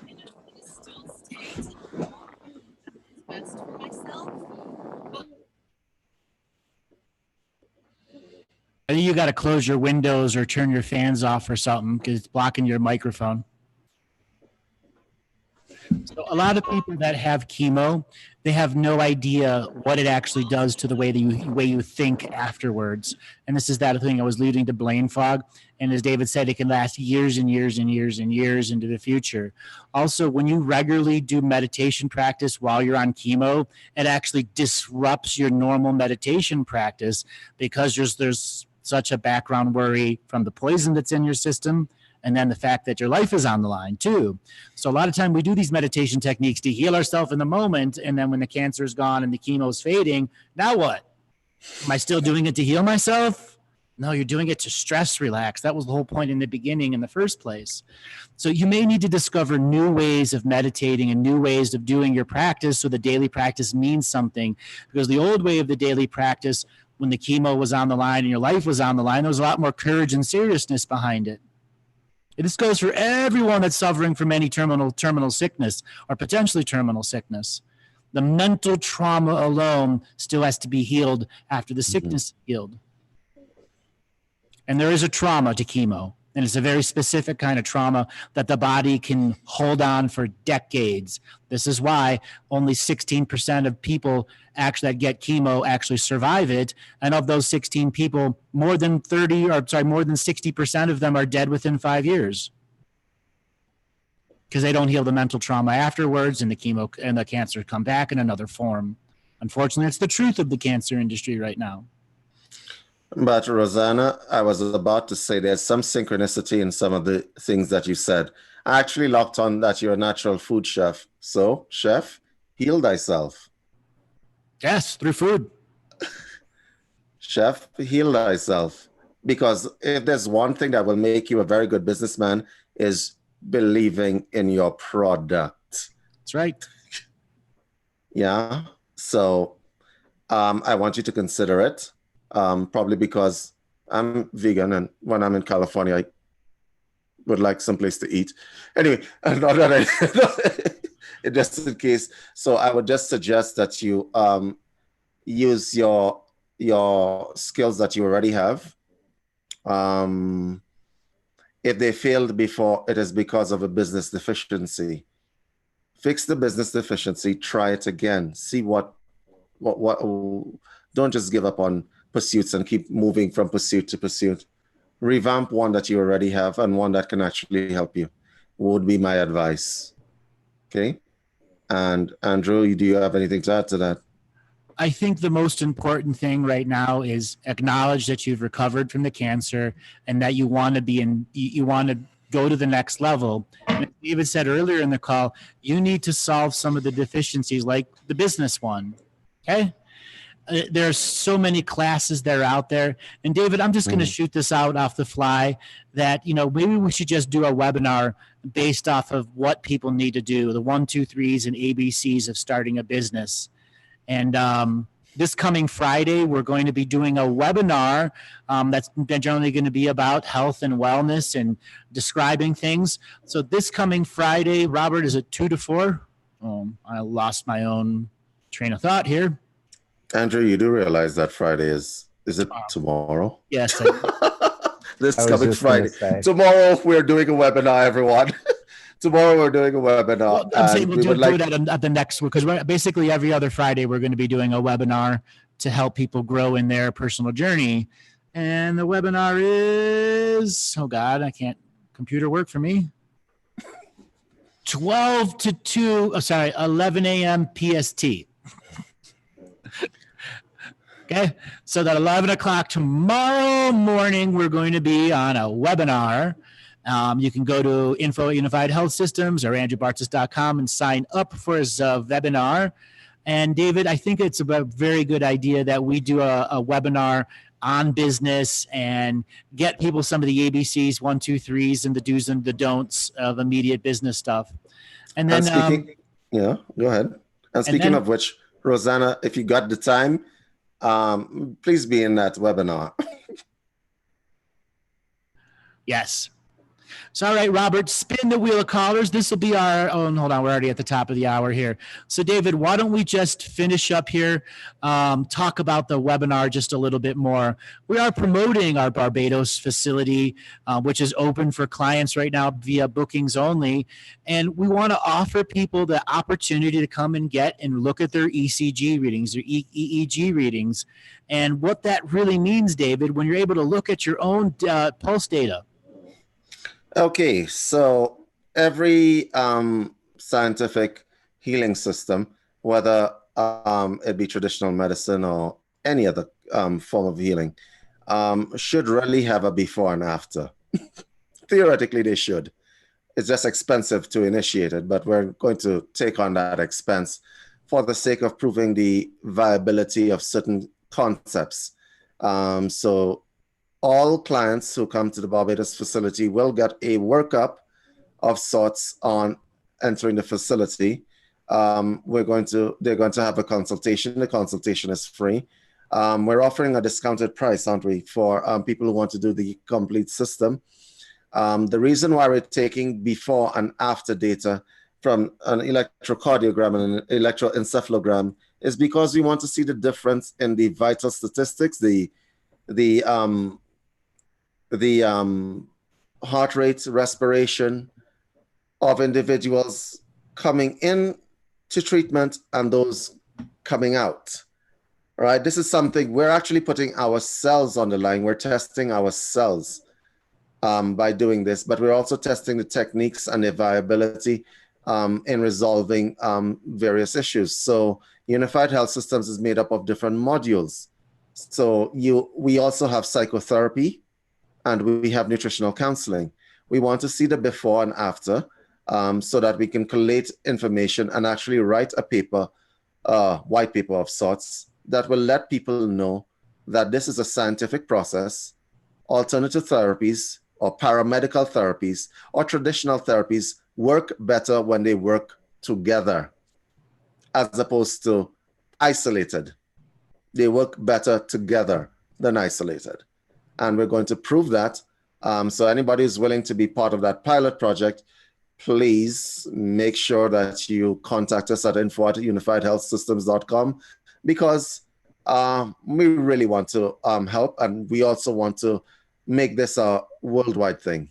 in a still state. It's best for myself. I think you got to close your windows or turn your fans off or something because it's blocking your microphone. So a lot of people that have chemo, they have no idea what it actually does to the way you think afterwards. And this is that thing I was alluding to, brain fog. And as David said, it can last years and years and years and years into the future. Also, when you regularly do meditation practice while you're on chemo, it actually disrupts your normal meditation practice because there's such a background worry from the poison that's in your system, and then the fact that your life is on the line too. So a lot of time we do these meditation techniques to heal ourselves in the moment, and then when the cancer is gone and the chemo is fading, now what? Am I still doing it to heal myself? No, you're doing it to stress relax. That was the whole point in the beginning in the first place. So you may need to discover new ways of meditating and new ways of doing your practice so the daily practice means something. Because the old way of the daily practice, when the chemo was on the line and your life was on the line, there was a lot more courage and seriousness behind it. And this goes for everyone that's suffering from any terminal sickness or potentially terminal sickness. The mental trauma alone still has to be healed after the sickness is healed. And there is a trauma to chemo, and it's a very specific kind of trauma that the body can hold on for decades. This is why only 16% of people that get chemo actually survive it. And of those 16 people, more than 60% of them are dead within 5 years because they don't heal the mental trauma afterwards, and the chemo and the cancer come back in another form. Unfortunately, it's the truth of the cancer industry right now. But Rosanna, I was about to say there's some synchronicity in some of the things that you said. I actually locked on that you're a natural food chef. So, chef, heal thyself. Yes, through food. Chef, heal thyself. Because if there's one thing that will make you a very good businessman is believing in your product. That's right. Yeah. So I want you to consider it. Probably because I'm vegan, and when I'm in California, I would like some place to eat. Anyway, not that just in case. So I would just suggest that you use your skills that you already have. If they failed before, it is because of a business deficiency. Fix the business deficiency. Try it again. See what. Don't just give up on pursuits and keep moving from pursuit to pursuit. Revamp one that you already have and one that can actually help you, would be my advice. Okay. And Andrew, do you have anything to add to that? I think the most important thing right now is acknowledge that you've recovered from the cancer and that you want to go to the next level. And as David said earlier in the call, you need to solve some of the deficiencies, like the business one. Okay. There's so many classes that are out there. And David, I'm just going to shoot this out off the fly that, maybe we should just do a webinar based off of what people need to do, the 1, 2, 3s and ABCs of starting a business. And this coming Friday, we're going to be doing a webinar that's generally going to be about health and wellness and describing things. So this coming Friday, Robert, is it 2 to 4? I lost my own train of thought here. Andrew, you do realize that Friday is it tomorrow? Yes. This coming Friday. Tomorrow we're doing a webinar, everyone. Tomorrow we're doing a webinar. Well, I'm saying we'll do it at the next one, because basically every other Friday we're going to be doing a webinar to help people grow in their personal journey. And the webinar is, oh God, I can't computer work for me. 11 a.m. PST. Okay, so that 11 o'clock tomorrow morning, we're going to be on a webinar. You can go to Info Unified Health Systems or andrewbartzis.com and sign up for his webinar. And David, I think it's a very good idea that we do a webinar on business and get people some of the ABCs, 1, 2, 3s, and the do's and the don'ts of immediate business stuff. And then, go ahead. And speaking of which, Rosanna, if you got the time, please be in that webinar. Yes. So, all right, Robert, spin the wheel of callers. This will be our, hold on, we're already at the top of the hour here. So, David, why don't we just finish up here, talk about the webinar just a little bit more. We are promoting our Barbados facility, which is open for clients right now via bookings only. And we want to offer people the opportunity to come and get and look at their ECG readings, their EEG readings, and what that really means, David, when you're able to look at your own pulse data. Okay, so every scientific healing system, whether it be traditional medicine or any other form of healing, should really have a before and after. Theoretically, they should. It's just expensive to initiate it, but we're going to take on that expense for the sake of proving the viability of certain concepts. So all clients who come to the Barbados facility will get a workup of sorts on entering the facility. They're going to have a consultation. The consultation is free. We're offering a discounted price, aren't we, for people who want to do the complete system. The reason why we're taking before and after data from an electrocardiogram and an electroencephalogram is because we want to see the difference in the vital statistics, the heart rate, respiration of individuals coming in to treatment and those coming out. All right, this is something we're actually putting ourselves on the line. We're testing ourselves by doing this, but we're also testing the techniques and the viability in resolving various issues. So Unified Health Systems is made up of different modules. So we also have psychotherapy, and we have nutritional counseling. We want to see the before and after so that we can collate information and actually write a paper, white paper of sorts, that will let people know that this is a scientific process. Alternative therapies or paramedical therapies or traditional therapies work better when they work together as opposed to isolated. They work better together than isolated. And we're going to prove that. So anybody who's willing to be part of that pilot project, please make sure that you contact us at info@unifiedhealthsystems.com because we really want to help, and we also want to make this a worldwide thing.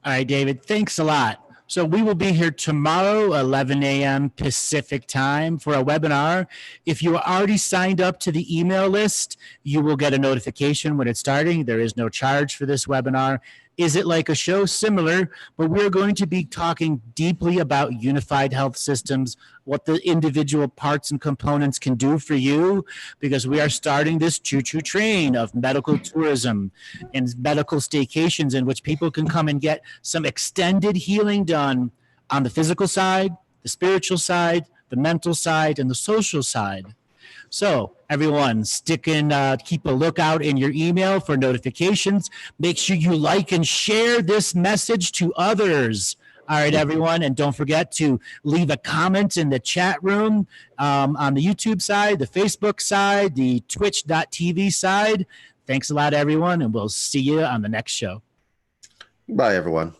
All right, David, thanks a lot. So we will be here tomorrow, 11 a.m. Pacific time for a webinar. If you are already signed up to the email list, you will get a notification when it's starting. There is no charge for this webinar. Is it like a show? Similar, but we're going to be talking deeply about unified health systems, what the individual parts and components can do for you, because we are starting this choo-choo train of medical tourism and medical staycations in which people can come and get some extended healing done on the physical side, the spiritual side, the mental side, and the social side. So everyone, keep a lookout in your email for notifications. Make sure you like and share this message to others. All right, everyone. And don't forget to leave a comment in the chat room on the YouTube side, the Facebook side, the twitch.tv side. Thanks a lot, everyone. And we'll see you on the next show. Bye, everyone.